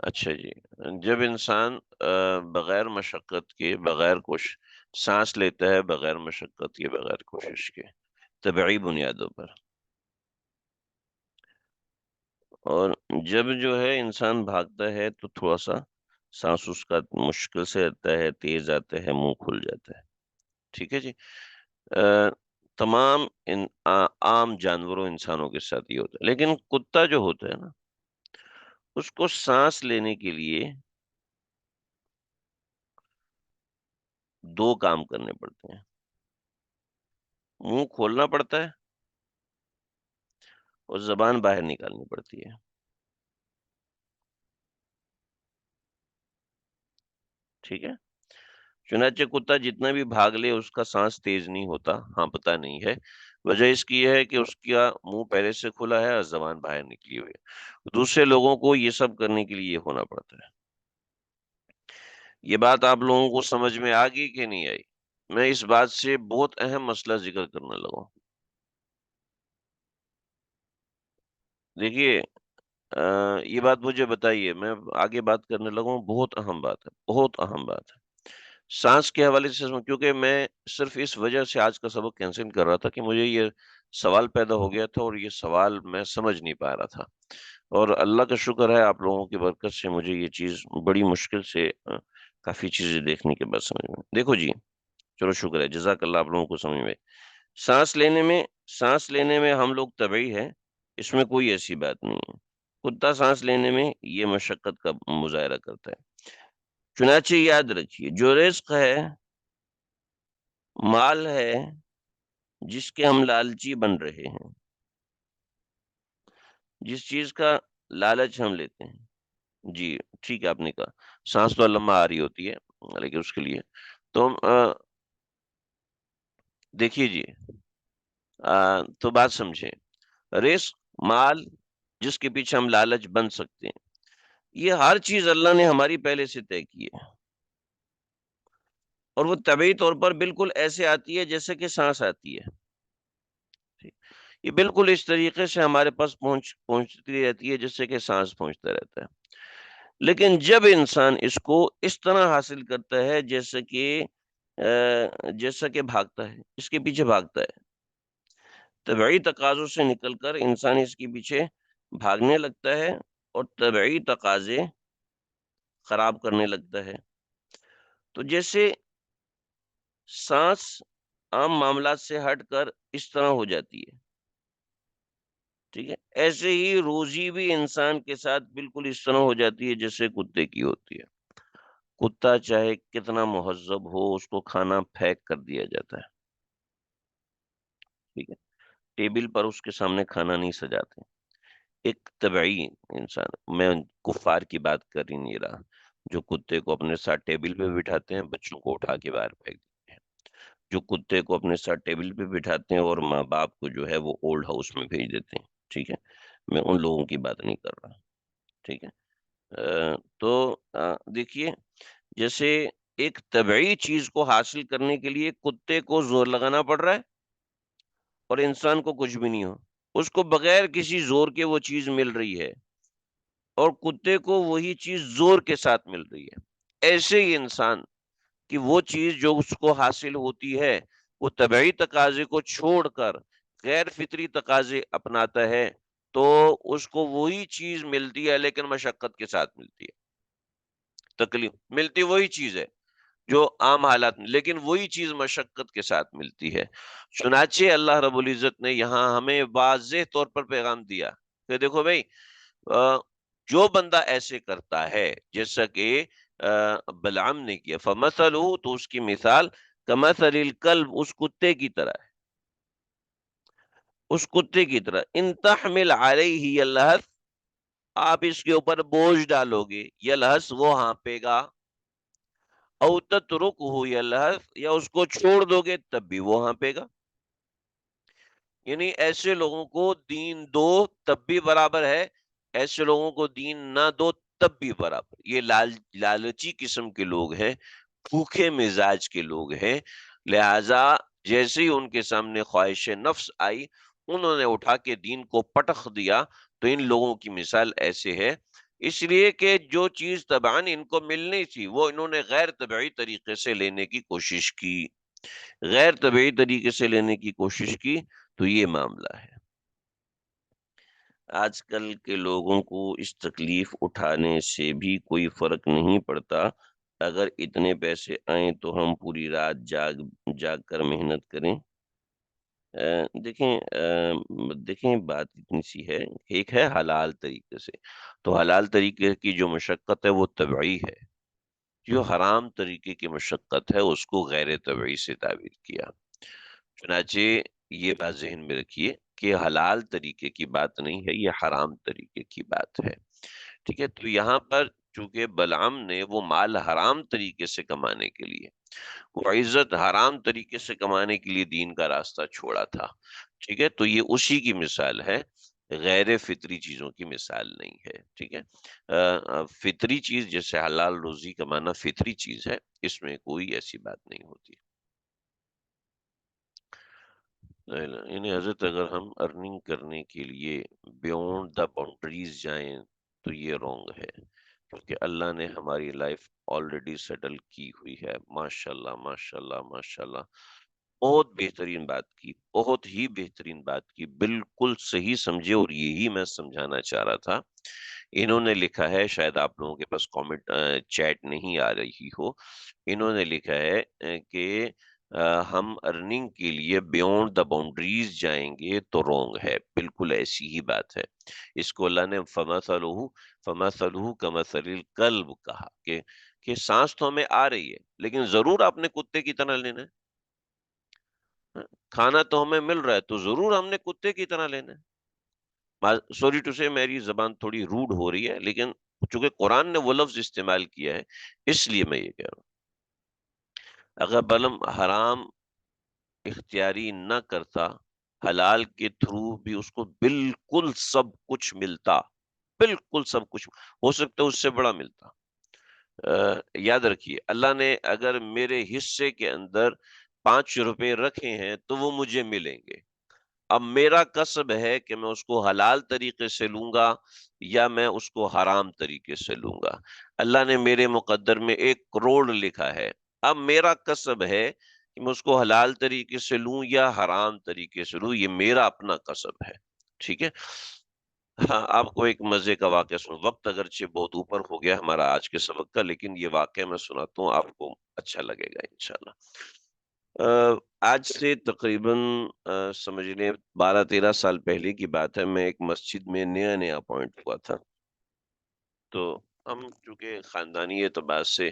اچھا جی، جب انسان بغیر مشقت کے، بغیر سانس لیتا ہے، بغیر مشقت کے، بغیر کوشش کے، طبعی بنیادوں پر، اور جب جو ہے انسان بھاگتا ہے تو تھوڑا سا سانس اس کا مشکل سے آتا ہے، تیز آتا ہے، منہ کھل جاتا ہے، ٹھیک ہے جی۔ آ، تمام عام جانوروں، انسانوں کے ساتھ یہ ہوتا ہے، لیکن کتا جو ہوتا ہے نا، اس کو سانس لینے کے لیے دو کام کرنے پڑتے ہیں: منہ کھولنا پڑتا ہے اور زبان باہر نکالنی پڑتی ہے، ٹھیک ہے۔ چنانچہ کتا جتنا بھی بھاگ لے، اس کا سانس تیز نہیں ہوتا، ہاں پتہ نہیں ہے، وجہ اس کی یہ ہے کہ اس کا منہ پہلے سے کھلا ہے اور زبان باہر نکلی ہوئی ہے۔ دوسرے لوگوں کو یہ سب کرنے کے لیے یہ ہونا پڑتا ہے۔ یہ بات آپ لوگوں کو سمجھ میں آ گئی کہ نہیں آئی؟ میں اس بات سے بہت اہم مسئلہ ذکر کرنے لگا ہوں۔ دیکھیے، یہ بات مجھے بتائیے، میں آگے بات کرنے لگا ہوں، بہت اہم بات ہے، بہت اہم بات ہے سانس کے حوالے سے، کیونکہ میں صرف اس وجہ سے آج کا سبق کینسل کر رہا تھا کہ مجھے یہ سوال پیدا ہو گیا تھا، اور یہ سوال میں سمجھ نہیں پا رہا تھا، اور اللہ کا شکر ہے آپ لوگوں کی برکت سے مجھے یہ چیز بڑی مشکل سے کافی چیزیں دیکھنے کے بعد سمجھ میں، دیکھو جی، چلو شکر ہے، جزاک اللہ، آپ لوگوں کو سمجھ میں۔ سانس لینے میں سانس لینے میں ہم لوگ طبعی ہے، اس میں کوئی ایسی بات نہیں ہے۔ کتا سانس لینے میں یہ مشقت کا مظاہرہ کرتا ہے۔ چنانچہ یاد رکھیے، جو رزق ہے، مال ہے، جس کے ہم لالچی بن رہے ہیں، جس چیز کا لالچ ہم لیتے ہیں، جی ٹھیک ہے، آپ نے کہا سانس تو لمبا آ رہی ہوتی ہے، لیکن اس کے لیے تو دیکھیے جی، تو بات سمجھیں، رزق، مال، جس کے پیچھے ہم لالچ بن سکتے ہیں، یہ ہر چیز اللہ نے ہماری پہلے سے طے کی ہے، اور وہ طبعی طور پر بالکل ایسے آتی ہے جیسے کہ سانس آتی ہے، یہ بالکل اس طریقے سے ہمارے پاس پہنچتی رہتی ہے جس سے کہ سانس پہنچتا رہتا ہے۔ لیکن جب انسان اس کو اس طرح حاصل کرتا ہے جیسا کہ بھاگتا ہے، اس کے پیچھے بھاگتا ہے، طبعی تقاضوں سے نکل کر انسان اس کے پیچھے بھاگنے لگتا ہے، اور طبعی تقاضے خراب کرنے لگتا ہے، تو جیسے سانس عام معاملات سے ہٹ کر اس طرح ہو جاتی ہے، ٹھیک ہے، ایسے ہی روزی بھی انسان کے ساتھ بالکل اس طرح ہو جاتی ہے جیسے کتے کی ہوتی ہے۔ کتا چاہے کتنا مہذب ہو، اس کو کھانا پھینک کر دیا جاتا ہے، ٹھیک ہے، ٹیبل پر اس کے سامنے کھانا نہیں سجاتے۔ ایک طبعی انسان، میں کفار کی بات کر ہی نہیں رہا، جو کتے کو اپنے ساتھ ٹیبل پہ بٹھاتے ہیں، بچوں کو اٹھا کے باہر پھینک دیتے ہیں، جو کتے کو اپنے ساتھ ٹیبل پہ بٹھاتے ہیں اور ماں باپ کو جو ہے وہ اولڈ ہاؤس میں بھیج دیتے ہیں، ٹھیک ہے، میں ان لوگوں کی بات نہیں کر رہا، ٹھیک ہے۔ تو دیکھیے، جیسے ایک طبعی چیز کو حاصل کرنے کے لیے کتے کو زور لگانا پڑ رہا ہے، اور انسان کو کچھ بھی نہیں ہو، اس کو بغیر کسی زور کے وہ چیز مل رہی ہے، اور کتے کو وہی چیز زور کے ساتھ مل رہی ہے۔ ایسے ہی انسان کی وہ چیز جو اس کو حاصل ہوتی ہے، وہ طبعی تقاضے کو چھوڑ کر غیر فطری تقاضے اپناتا ہے، تو اس کو وہی چیز ملتی ہے، لیکن مشقت کے ساتھ ملتی ہے، تکلیف ملتی وہی چیز ہے، جو عام حالات میں، لیکن وہی چیز مشقت کے ساتھ ملتی ہے۔ چنانچہ اللہ رب العزت نے یہاں ہمیں واضح طور پر پیغام دیا کہ دیکھو بھائی، آ، جو بندہ ایسے کرتا ہے جیسا کہ بلعام نے کیا، فمثلہ، تو اس کی مثال کمثل الکلب، اس کتے کی طرح ہے، اس کتے کی طرح، ان تحمل علیہ یلہث، آپ اس کے اوپر بوجھ ڈالو گے، یلہث وہ ہانپے گا، او تترکہ یلہث، یا اس کو چھوڑ دو گے تب بھی وہ ہانپے گا۔ یعنی ایسے لوگوں کو دین دو تب بھی برابر ہے، ایسے لوگوں کو دین نہ دو تب بھی برابر۔ یہ لالچی قسم کے لوگ ہیں، بھوکے مزاج کے لوگ ہیں، لہذا جیسے ہی ان کے سامنے خواہش نفس آئی، انہوں نے اٹھا کے دین کو پٹخ دیا۔ تو ان لوگوں کی مثال ایسے ہے، اس لیے کہ جو چیز طبعاً ان کو ملنی تھی وہ انہوں نے غیر طبعی طریقے سے لینے کی کوشش کی، غیر طبعی طریقے سے لینے کی کوشش کی، تو یہ معاملہ ہے۔ آج کل کے لوگوں کو اس تکلیف اٹھانے سے بھی کوئی فرق نہیں پڑتا۔ اگر اتنے پیسے آئیں تو ہم پوری رات جاگ جاگ کر محنت کریں۔ دیکھیں بات اتنی سی ہے، ایک ہے حلال طریقے سے، تو حلال طریقے کی جو مشقت ہے وہ طبعی ہے، جو حرام طریقے کی مشقت ہے اس کو غیر طبعی سے تعبیر کیا۔ چنانچہ یہ بات ذہن میں رکھیے کہ حلال طریقے کی بات نہیں ہے، یہ حرام طریقے کی بات ہے، ٹھیک ہے؟ تو یہاں پر چونکہ بلعام نے وہ مال حرام طریقے سے کمانے کے لیے، وہ عزت حرام طریقے سے کمانے کے لیے دین کا راستہ چھوڑا تھا، ٹھیک ہے؟ تو یہ اسی کی مثال ہے، غیر فطری چیزوں کی مثال نہیں ہے، ٹھیک ہے؟ فطری چیز جیسے حلال روزی کمانا فطری چیز ہے، اس میں کوئی ایسی بات نہیں ہوتی۔ یعنی حضرت اگر ہم ارننگ کرنے کے لیے بیونڈ دا باؤنڈریز جائیں تو یہ رونگ ہے، کیونکہ اللہ نے ہماری لائف آلریڈی سیٹل کی ہوئی ہے، ماشاءاللہ ماشاءاللہ ماشاءاللہ، بہت بہترین بات کی، بہت ہی بہترین بات کی، بالکل صحیح سمجھے، اور یہی میں سمجھانا چاہ رہا تھا۔ انہوں نے لکھا ہے، شاید آپ لوگوں کے پاس کامنٹ چیٹ نہیں آ رہی ہو، انہوں نے لکھا ہے کہ ہم ارننگ کے لیے بیونڈ دا باؤنڈریز جائیں گے تو رونگ ہے، بالکل ایسی ہی بات ہے۔ اس کو اللہ نے فَمَثَلُهُ كَمَثَلِ الْكَلْبِ کہا کہ سانس تو ہمیں آ رہی ہے لیکن ضرور آپ نے کتے کی طرح لینا ہے، کھانا تو ہمیں مل رہا ہے تو ضرور ہم نے کتے کی طرح لینا ہے۔ سوری ٹو سے میری زبان تھوڑی روڈ ہو رہی ہے، لیکن چونکہ قرآن نے وہ لفظ استعمال کیا ہے اس لیے میں یہ کہہ رہا ہوں۔ اگر بلم حرام اختیاری نہ کرتا، حلال کے تھرو بھی اس کو بالکل سب کچھ ملتا، بالکل سب کچھ، ہو سکتا ہے اس سے بڑا ملتا۔ یاد رکھیے، اللہ نے اگر میرے حصے کے اندر 5 روپے رکھے ہیں تو وہ مجھے ملیں گے۔ اب میرا کسب ہے کہ میں اس کو حلال طریقے سے لوں گا یا میں اس کو حرام طریقے سے لوں گا۔ اللہ نے میرے مقدر میں 1 کروڑ لکھا ہے، اب میرا کسب ہے کہ میں اس کو حلال طریقے سے لوں یا حرام طریقے سے لوں، یہ میرا اپنا کسب ہے، ٹھیک ہے؟ ہاں، آپ کو ایک مزے کا واقعہ وقت اگرچہ بہت اوپر ہو گیا ہمارا آج کے سبق کا، لیکن یہ واقعہ میں سناتا ہوں، آپ کو اچھا لگے گا انشاءاللہ۔ آج سے تقریباً سمجھ لیں 12-13 سال پہلے کی بات ہے، میں ایک مسجد میں نیا نیا اپوائنٹ ہوا تھا، تو ہم چونکہ خاندانی اعتبار سے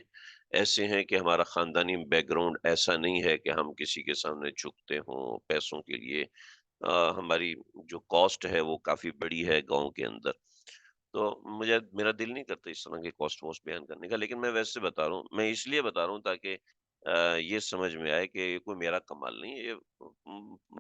ایسے ہیں کہ ہمارا خاندانی بیک گراؤنڈ ایسا نہیں ہے کہ ہم کسی کے سامنے جھکتے ہوں پیسوں کے لیے۔ ہماری جو کاسٹ ہے وہ کافی بڑی ہے گاؤں کے اندر، تو میرا دل نہیں کرتا اس طرح کے کاسٹ واسٹ بیان کرنے کا، لیکن میں ویسے بتا رہا ہوں، میں اس لیے بتا رہا ہوں تاکہ یہ سمجھ میں آئے کہ یہ کوئی میرا کمال نہیں ہے، یہ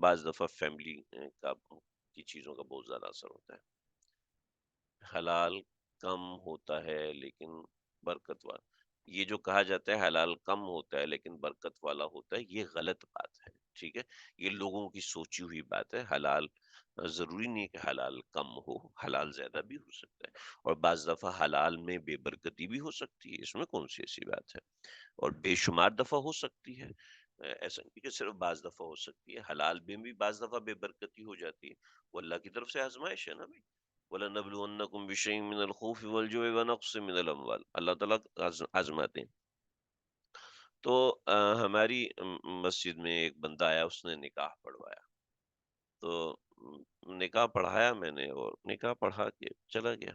بعض دفعہ فیملی کا کی چیزوں کا بہت زیادہ اثر ہوتا ہے۔ حلال کم ہوتا ہے لیکن برکت والا، یہ جو کہا جاتا ہے حلال کم ہوتا ہے لیکن برکت والا ہوتا ہے، یہ غلط بات ہے، ٹھیک ہے؟ یہ لوگوں کی سوچی ہوئی بات ہے۔ حلال ضروری نہیں ہے کہ حلال کم ہو، حلال زیادہ بھی ہو سکتا ہے، اور بعض دفعہ حلال میں بے برکتی بھی ہو سکتی ہے، اس میں کون سی ایسی بات ہے؟ اور بے شمار دفعہ ہو سکتی ہے، ایسا نہیں کہ صرف بعض دفعہ ہو سکتی ہے، حلال میں بھی بعض دفعہ بے برکتی ہو جاتی ہے، وہ اللہ کی طرف سے آزمائش ہے نا بھائی۔ وَلَنَبْلُوَنَّكُمْ بِشَيْءٍ مِّنَ الْخَوْفِ وَالْجُوعِ وَنَقْصٍ مِّنَ الْأَمْوَالِ، اللہ تعالیٰ آزماتے ہیں۔ تو ہماری مسجد میں ایک بندہ آیا، اس نے نکاح پڑھوایا، تو نکاح پڑھایا میں نے اور نکاح پڑھا کے چلا گیا۔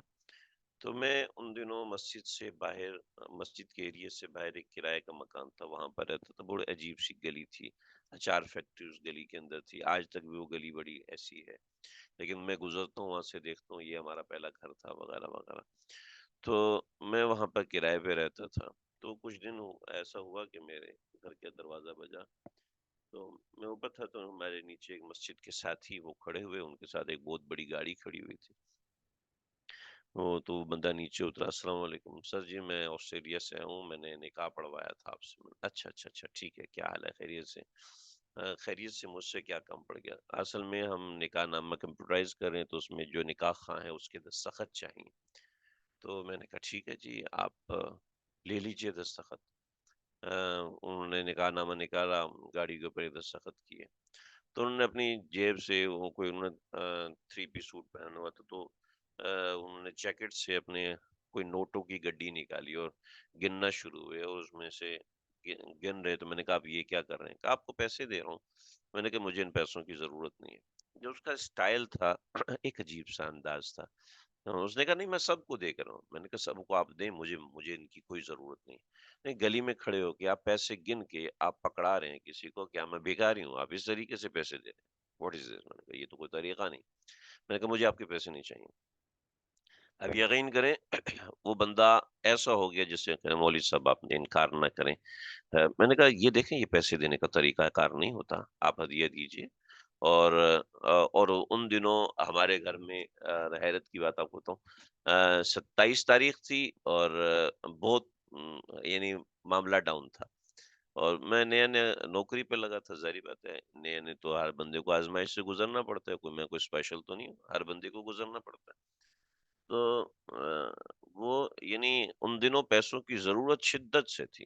تو میں ان دنوں مسجد سے باہر، مسجد کے ایریے سے باہر ایک کرائے کا مکان تھا، وہاں پر رہتا تھا۔ بڑی عجیب سی گلی تھی، اچار فیکٹری اس گلی کے اندر تھی، آج تک بھی وہ گلی بڑی ایسی ہے، لیکن میں گزرتا ہوں وہاں سے، دیکھتا ہوں یہ ہمارا پہلا گھر تھا وغیرہ وغیرہ۔ تو میں وہاں پر کرائے پہ رہتا تھا۔ تو کچھ دن ایسا ہوا کہ میرے گھر کا دروازہ بجا، تو میں اوپر تھا، تو ہمارے نیچے ایک مسجد کے ساتھی وہ کھڑے ہوئے، ان کے ساتھ ایک بہت بڑی گاڑی کھڑی ہوئی تھی۔ وہ تو بندہ نیچے اترا، السلام علیکم سر جی، میں آسٹریلیا سے ہوں، میں نے نکاح پڑھوایا تھا آپ سے۔ اچھا اچھا اچھا، ٹھیک ہے، کیا حال ہے، خیریت سے؟ خیریت سے، مجھ سے کیا کم پڑ گیا؟ اصل میں ہم نکاح نامہ کمپیوٹرائز کر رہے ہیں، تو اس میں جو نکاح خواہ ہے اس کے دستخط چاہیے۔ تو میں نے کہا ٹھیک ہے جی، آپ لے لیجئے دستخط۔ انہوں نے نکاح نامہ نکالا، گاڑی کے اوپر ایک دستخط کیے، تو انہوں نے اپنی جیب سے وہ کوئی، انہوں نے 3 پیس سوٹ پہنا ہوا تھا، تو انہوں نے جیکٹ سے اپنے کوئی نوٹوں کی گڈی نکالی اور گننا شروع ہوئے، اور اس میں سے گن رہے۔ تو میں نے کہا آپ یہ کیا کر رہے ہیں؟ کہا آپ کو پیسے دے رہا ہوں۔ میں نے کہا مجھے ان پیسوں کی ضرورت نہیں ہے۔ جو اس کا اسٹائل تھا ایک عجیب سا انداز تھا۔ اس نے کہا نہیں، میں سب کو دے کر ہوں۔ میں نے کہا سب کو آپ دیں، مجھے ان کی کوئی ضرورت نہیں۔ نہیں، گلی میں کھڑے ہو کے آپ پیسے گن کے آپ پکڑا رہے ہیں کسی کو، کیا میں بھیکاری ہوں؟ آپ اس طریقے سے پیسے دے رہے ہیں، واٹ از دس؟ میں نے کہا یہ تو کوئی طریقہ نہیں۔ میں نے کہا مجھے آپ کے پیسے نہیں چاہیے۔ اب یقین کریں وہ بندہ ایسا ہو گیا جس سے کہ مولوی صاحب آپ نے انکار نہ کریں۔ میں نے کہا یہ دیکھیں، یہ پیسے دینے کا طریقہ کار نہیں ہوتا، آپ ہدیہ دیجئے۔ اور اور ان دنوں ہمارے گھر میں حیرت کی بات آپ کو بتاؤں، 27 تاریخ تھی، اور بہت یعنی معاملہ ڈاؤن تھا، اور میں نیا نیا نوکری پہ لگا تھا، ظاہری بات ہے، نئے نئے تو ہر بندے کو آزمائش سے گزرنا پڑتا ہے، میں کوئی اسپیشل تو نہیں ہوں، ہر بندے کو گزرنا پڑتا ہے۔ تو وہ یعنی ان دنوں پیسوں کی ضرورت شدت سے تھی،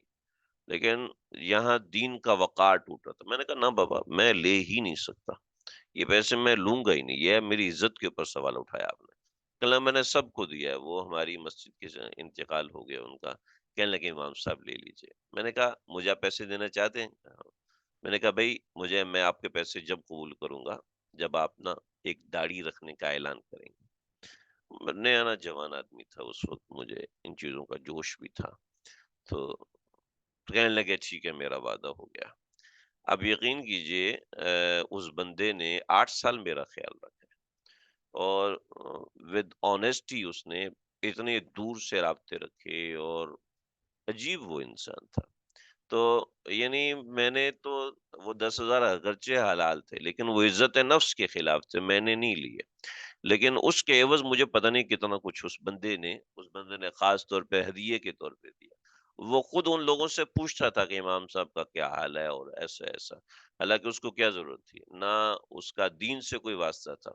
لیکن یہاں دین کا وقار ٹوٹ رہا تھا۔ میں نے کہا نہ بابا، میں لے ہی نہیں سکتا، یہ پیسے میں لوں گا ہی نہیں، یہ میری عزت کے اوپر سوال اٹھایا آپ نے۔ کہنا میں نے سب کو دیا ہے، وہ ہماری مسجد کے انتقال ہو گیا ان کا، کہنے لگے امام صاحب لے لیجئے۔ میں نے کہا مجھے آپ پیسے دینا چاہتے ہیں؟ ہاں۔ میں نے کہا بھائی، میں آپ کے پیسے جب قبول کروں گا جب آپ نا ایک داڑھی رکھنے کا اعلان کریں گے۔ میں نیا نا جوان آدمی تھا اس وقت، مجھے ان چیزوں کا جوش بھی تھا، تو کہنے لگے ٹھیک ہے، میرا وعدہ ہو گیا۔ اب یقین کیجئے اس بندے نے 8 سال میرا خیال رکھا، اور ود آنےسٹی اس نے اتنے دور سے رابطے رکھے، اور عجیب وہ انسان تھا۔ تو یعنی میں نے تو، وہ 10,000 اگرچہ حلال تھے، لیکن وہ عزت نفس کے خلاف تھے، میں نے نہیں لیے، لیکن اس کے عوض مجھے پتہ نہیں کتنا کچھ اس بندے نے خاص طور پہ ہدیے کے طور پہ دیا۔ وہ خود ان لوگوں سے پوچھتا تھا کہ امام صاحب کا کیا حال ہے، اور ایسا ایسا، حالانکہ اس کو کیا ضرورت تھی، نہ اس کا دین سے کوئی واسطہ تھا۔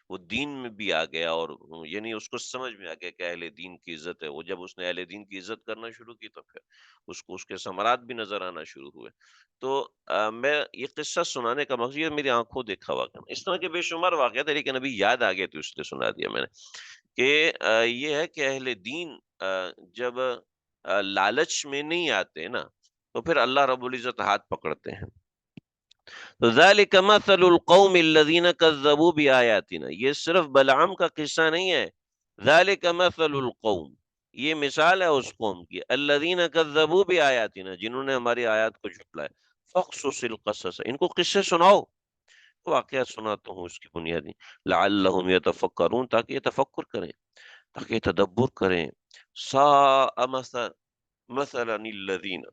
وہ دین میں بھی آ گیا، اور یعنی اس کو سمجھ میں آ گیا کہ اہل دین کی عزت ہے۔ وہ جب اس نے اہل دین کی عزت کرنا شروع کی، تو پھر اس کو اس کے ثمرات بھی نظر آنا شروع ہوئے۔ تو میں یہ قصہ سنانے کا مقصد، یہ میری آنکھوں دیکھا واقعہ، اس طرح کے بے شمار واقعات تھے، لیکن ابھی یاد آ گئے تو اس لیے سنا دیا میں نے، کہ یہ ہے کہ اہل دین جب لالچ میں نہیں آتے نا، تو پھر اللہ رب العزت ہاتھ پکڑتے ہیں۔ ذَلِكَ مَثَلُ الْقَوْمِ الَّذِينَ كَذَّبُوا بِآيَاتِنَا، یہ صرف بلعام کا قصہ نہیں ہے۔ ذَلِكَ مَثَلُ الْقَوْمِ، یہ مثال ہے اس قوم کی، الَّذِينَ كَذَّبُوا بِآيَاتِنَا، جنہوں نے ہماری آیات کو جھٹلایا۔ فَاقْصُصِ الْقَصَصَ، ان کو قصے سناؤ، واقعات سناتا ہوں اس کی بنیادی، لعلہم یتفکرون، تاکہ یہ تفکر کریں، تاکہ یہ تدبر کریں۔ ساء مثلا الذین،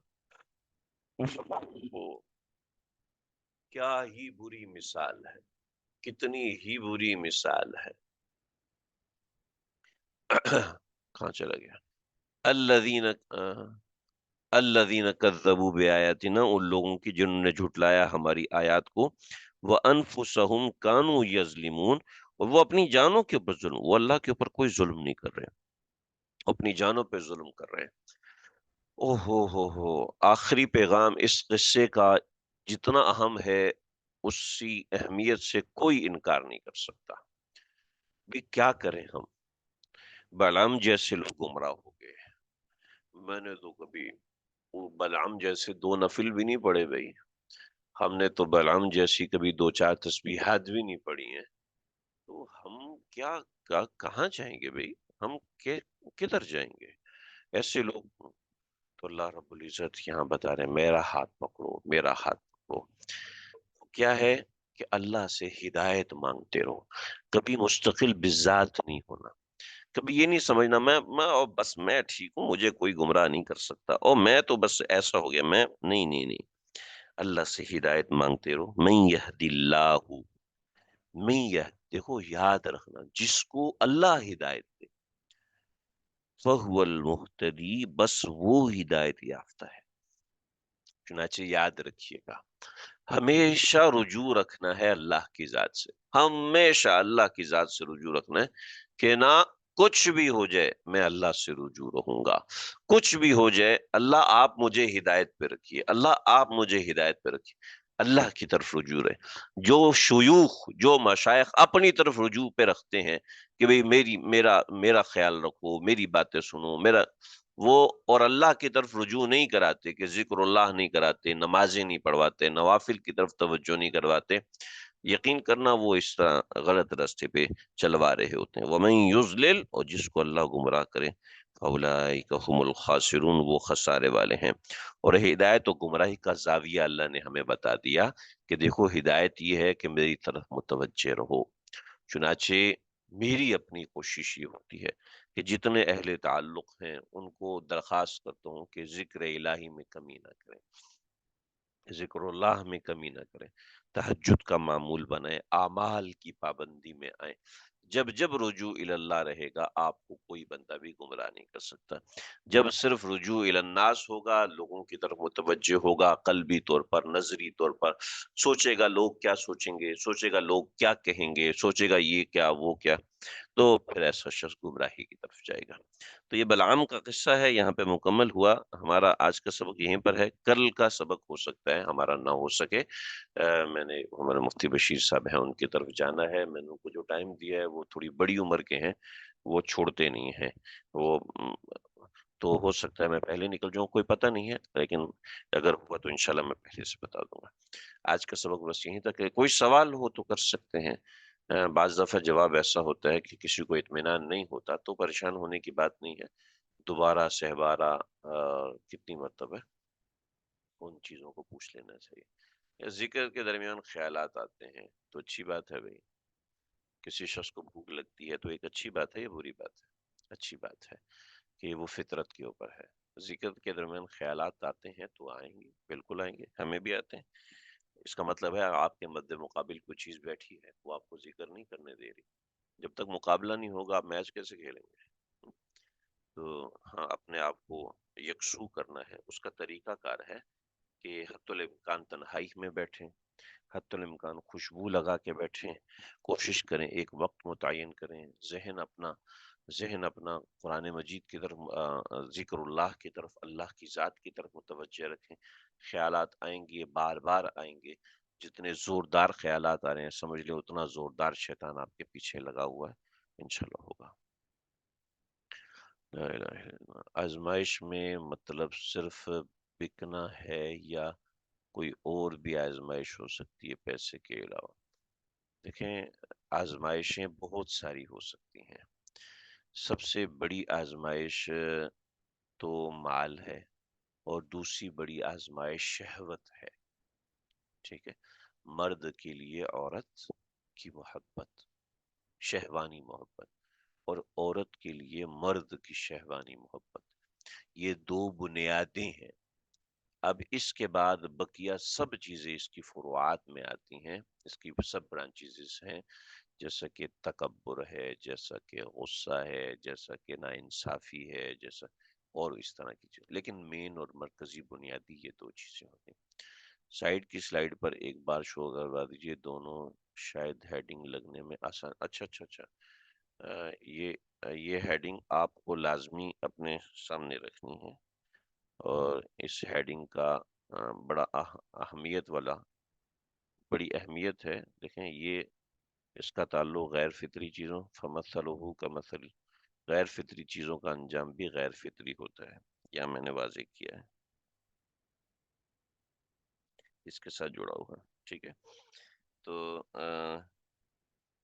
کیا ہی بری مثال ہے، کتنی ہی بری مثال ہے۔ کہاں چلا گیا؟ الذین الذین کذبوا بآیاتنا، ان لوگوں کی جنہوں نے جھٹلایا ہماری آیات کو، وانفسہم کانوا یظلمون، اور وہ اپنی جانوں کے اوپر ظلم، وہ اللہ کے اوپر کوئی ظلم نہیں کر رہے، اپنی جانوں پہ ظلم کر رہے ہیں۔ او ہو، آخری پیغام اس قصے کا جتنا اہم ہے، اسی اہمیت سے کوئی انکار نہیں کر سکتا۔ بھی کیا کریں ہم، بلعام جیسے لوگ گمراہ ہو گئے۔ میں نے تو کبھی وہ بلعم جیسے دو نفل بھی نہیں پڑے بھائی، ہم نے تو بلعم جیسی کبھی دو چار تسبیحات بھی نہیں پڑھی ہیں، تو ہم کیا کہاں جائیں گے بھائی؟ ہم کدھر جائیں گے ایسے لوگ؟ تو اللہ رب العزت یہاں بتا رہے ہیں میرا ہاتھ پکڑو، میرا ہاتھ پکڑو، کیا ہے کہ اللہ سے ہدایت مانگتے رہو، کبھی مستقل بذات نہیں ہونا، کبھی یہ نہیں سمجھنا میں اور بس میں ٹھیک ہوں، مجھے کوئی گمراہ نہیں کر سکتا، اور میں تو بس ایسا ہو گیا، میں نہیں نہیں نہیں، اللہ سے ہدایت مانگتے رہو، من یہد اللہ، من یہ دیکھو یاد رکھنا، جس کو اللہ ہدایت دے فہو المہتدی، بس وہ ہدایت یافتہ ہے۔ چنانچہ یاد رکھیے گا، ہمیشہ رجوع رکھنا ہے اللہ کی ذات سے، ہمیشہ اللہ کی ذات سے رجوع رکھنا ہے کہ نہ کچھ بھی ہو جائے میں اللہ سے رجوع رہوں گا، کچھ بھی ہو جائے اللہ آپ مجھے ہدایت پہ رکھیے، اللہ آپ مجھے ہدایت پہ رکھیے، اللہ کی طرف رجوع رہے۔ جو شیوخ، جو مشائخ اپنی طرف رجوع پہ رکھتے ہیں کہ بھئی میرا خیال رکھو، میری باتیں سنو، وہ اور اللہ کی طرف رجوع نہیں کراتے، کہ ذکر اللہ نہیں کراتے، نمازیں نہیں پڑھواتے، نوافل کی طرف توجہ نہیں کرواتے، یقین کرنا وہ اس طرح غلط راستے پہ چلوا رہے ہوتے ہیں۔ وَمَن يُضْلِلْ، اور جس کو اللہ گمراہ کرے، فَأُولَٰئِكَ هُمُ الْخَاسِرُونَ، وہ خسارے والے ہیں۔ اور ہدایت و گمراہی کا زاویہ اللہ نے ہمیں بتا دیا کہ دیکھو ہدایت یہ ہے کہ میری طرف متوجہ رہو۔ چنانچہ میری اپنی کوشش یہ ہوتی ہے کہ جتنے اہل تعلق ہیں ان کو درخواست کرتا ہوں کہ ذکر الہی میں کمی نہ کریں، ذکر اللہ میں کمی نہ کریں، تہجد کا معمول بنائیں، اعمال کی پابندی میں آئیں۔ جب جب رجوع اللہ رہے گا آپ کو کوئی بندہ بھی گمراہ نہیں کر سکتا۔ جب صرف رجوع الناس ہوگا، لوگوں کی طرف متوجہ ہوگا، قلبی طور پر، نظری طور پر سوچے گا لوگ کیا سوچیں گے، سوچے گا لوگ کیا کہیں گے، سوچے گا یہ کیا وہ کیا، تو پھر ایسا شخص گمراہی کی طرف جائے گا۔ تو یہ بلعام کا قصہ ہے، یہاں پہ مکمل ہوا۔ ہمارا آج کا سبق یہیں پر ہے، کل کا سبق ہو سکتا ہے ہمارا نہ ہو سکے۔ میں نے ہمارے مفتی بشیر صاحب ہیں ان کی طرف جانا ہے، میں نے ان کو جو ٹائم دیا ہے، وہ تھوڑی بڑی عمر کے ہیں، وہ چھوڑتے نہیں ہیں، وہ تو ہو سکتا ہے میں پہلے نکل جاؤں، کوئی پتہ نہیں ہے، لیکن اگر ہوا تو انشاءاللہ میں پہلے سے بتا دوں گا۔ آج کا سبق بس یہیں تک ہے، کوئی سوال ہو تو کر سکتے ہیں۔ بعض دفعہ جواب ایسا ہوتا ہے کہ کسی کو اطمینان نہیں ہوتا، تو پریشان ہونے کی بات نہیں ہے، دوبارہ سہبارہ کتنی مرتبہ ان چیزوں کو پوچھ لینا چاہیے۔ یا ذکر کے درمیان خیالات آتے ہیں تو اچھی بات ہے بھائی، کسی شخص کو بھوک لگتی ہے تو ایک اچھی بات ہے یا بری بات ہے؟ اچھی بات ہے کہ وہ فطرت کے اوپر ہے۔ ذکر کے درمیان خیالات آتے ہیں تو آئیں گے، بالکل آئیں گے، ہمیں بھی آتے ہیں۔ اس کا مطلب ہے آپ کے مد مقابل کوئی چیز بیٹھی ہے، وہ آپ کو ذکر نہیں کرنے دے رہی۔ جب تک مقابلہ نہیں ہوگا آپ میچ کیسے کھیلیں گے؟ تو ہاں، اپنے آپ کو یکسو کرنا ہے، اس کا طریقہ کار ہے کہ حتی الامکان تنہائی میں بیٹھیں، حتی الامکان خوشبو لگا کے بیٹھیں، کوشش کریں ایک وقت متعین کریں، ذہن اپنا قرآن مجید کی طرف، ذکر اللہ کی طرف، اللہ کی ذات کی طرف متوجہ رکھیں۔ خیالات آئیں گے، بار بار آئیں گے، جتنے زوردار خیالات آ رہے ہیں سمجھ لیں اتنا زوردار شیطان آپ کے پیچھے لگا ہوا ہے، انشاءاللہ ہوگا۔ لا الہ الا اللہ۔ آزمائش میں مطلب صرف بکنا ہے یا کوئی اور بھی آزمائش ہو سکتی ہے پیسے کے علاوہ؟ دیکھیں، آزمائشیں بہت ساری ہو سکتی ہیں، سب سے بڑی آزمائش تو مال ہے، اور دوسری بڑی آزمائش شہوت ہے، ٹھیک ہے؟ مرد کے لیے عورت کی محبت، شہوانی محبت، اور عورت کے لیے مرد کی شہوانی محبت، یہ دو بنیادیں ہیں۔ اب اس کے بعد بقیہ سب چیزیں اس کی فروعات میں آتی ہیں، اس کی سب برانچیز ہیں، جیسا کہ تکبر ہے، جیسا کہ غصہ ہے، جیسا کہ ناانصافی ہے، جیسا اور اس طرح کی چیز، لیکن مین اور مرکزی بنیادی یہ دو چیزیں ہوتی ہیں۔ سائیڈ کی سلائیڈ پر ایک بار شو کروا دیجئے، دونوں شاید ہیڈنگ لگنے میں آسان، اچھا اچھا اچھا، یہ ہیڈنگ آپ کو لازمی اپنے سامنے رکھنی ہے، اور اس ہیڈنگ کا بڑا اہمیت والا، بڑی اہمیت ہے۔ دیکھیں یہ اس کا تعلق غیر فطری چیزوں، فمثلہ کمثل، غیر فطری چیزوں کا انجام بھی غیر فطری ہوتا ہے، یا میں نے واضح کیا ہے؟ اس کے ساتھ جڑا ہوا ہے، ٹھیک ہے؟ تو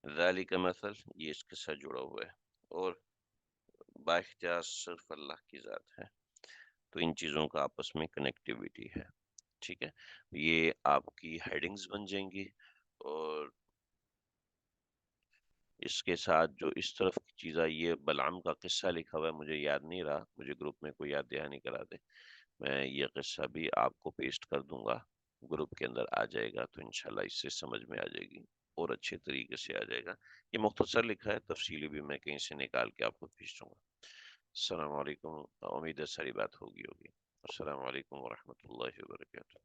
ذالک مثل، یہ اس کے ساتھ جڑا ہوا ہے، اور بااختیار صرف اللہ کی ذات ہے، تو ان چیزوں کا آپس میں کنیکٹیوٹی ہے، ٹھیک ہے؟ یہ آپ کی ہیڈنگز بن جائیں گی، اور اس کے ساتھ جو اس طرف کی چیز آئی، یہ بلعام کا قصہ لکھا ہوا ہے، مجھے یاد نہیں رہا، مجھے گروپ میں کوئی یاد دہانی کرا دے، میں یہ قصہ بھی آپ کو پیسٹ کر دوں گا، گروپ کے اندر آ جائے گا، تو انشاءاللہ اس سے سمجھ میں آ جائے گی اور اچھے طریقے سے آ جائے گا۔ یہ مختصر لکھا ہے، تفصیلی بھی میں کہیں سے نکال کے آپ کو بھیج دوں گا۔ السلام علیکم، امید ہے ساری بات ہوگی۔ السلام علیکم ورحمۃ اللہ وبرکاتہ۔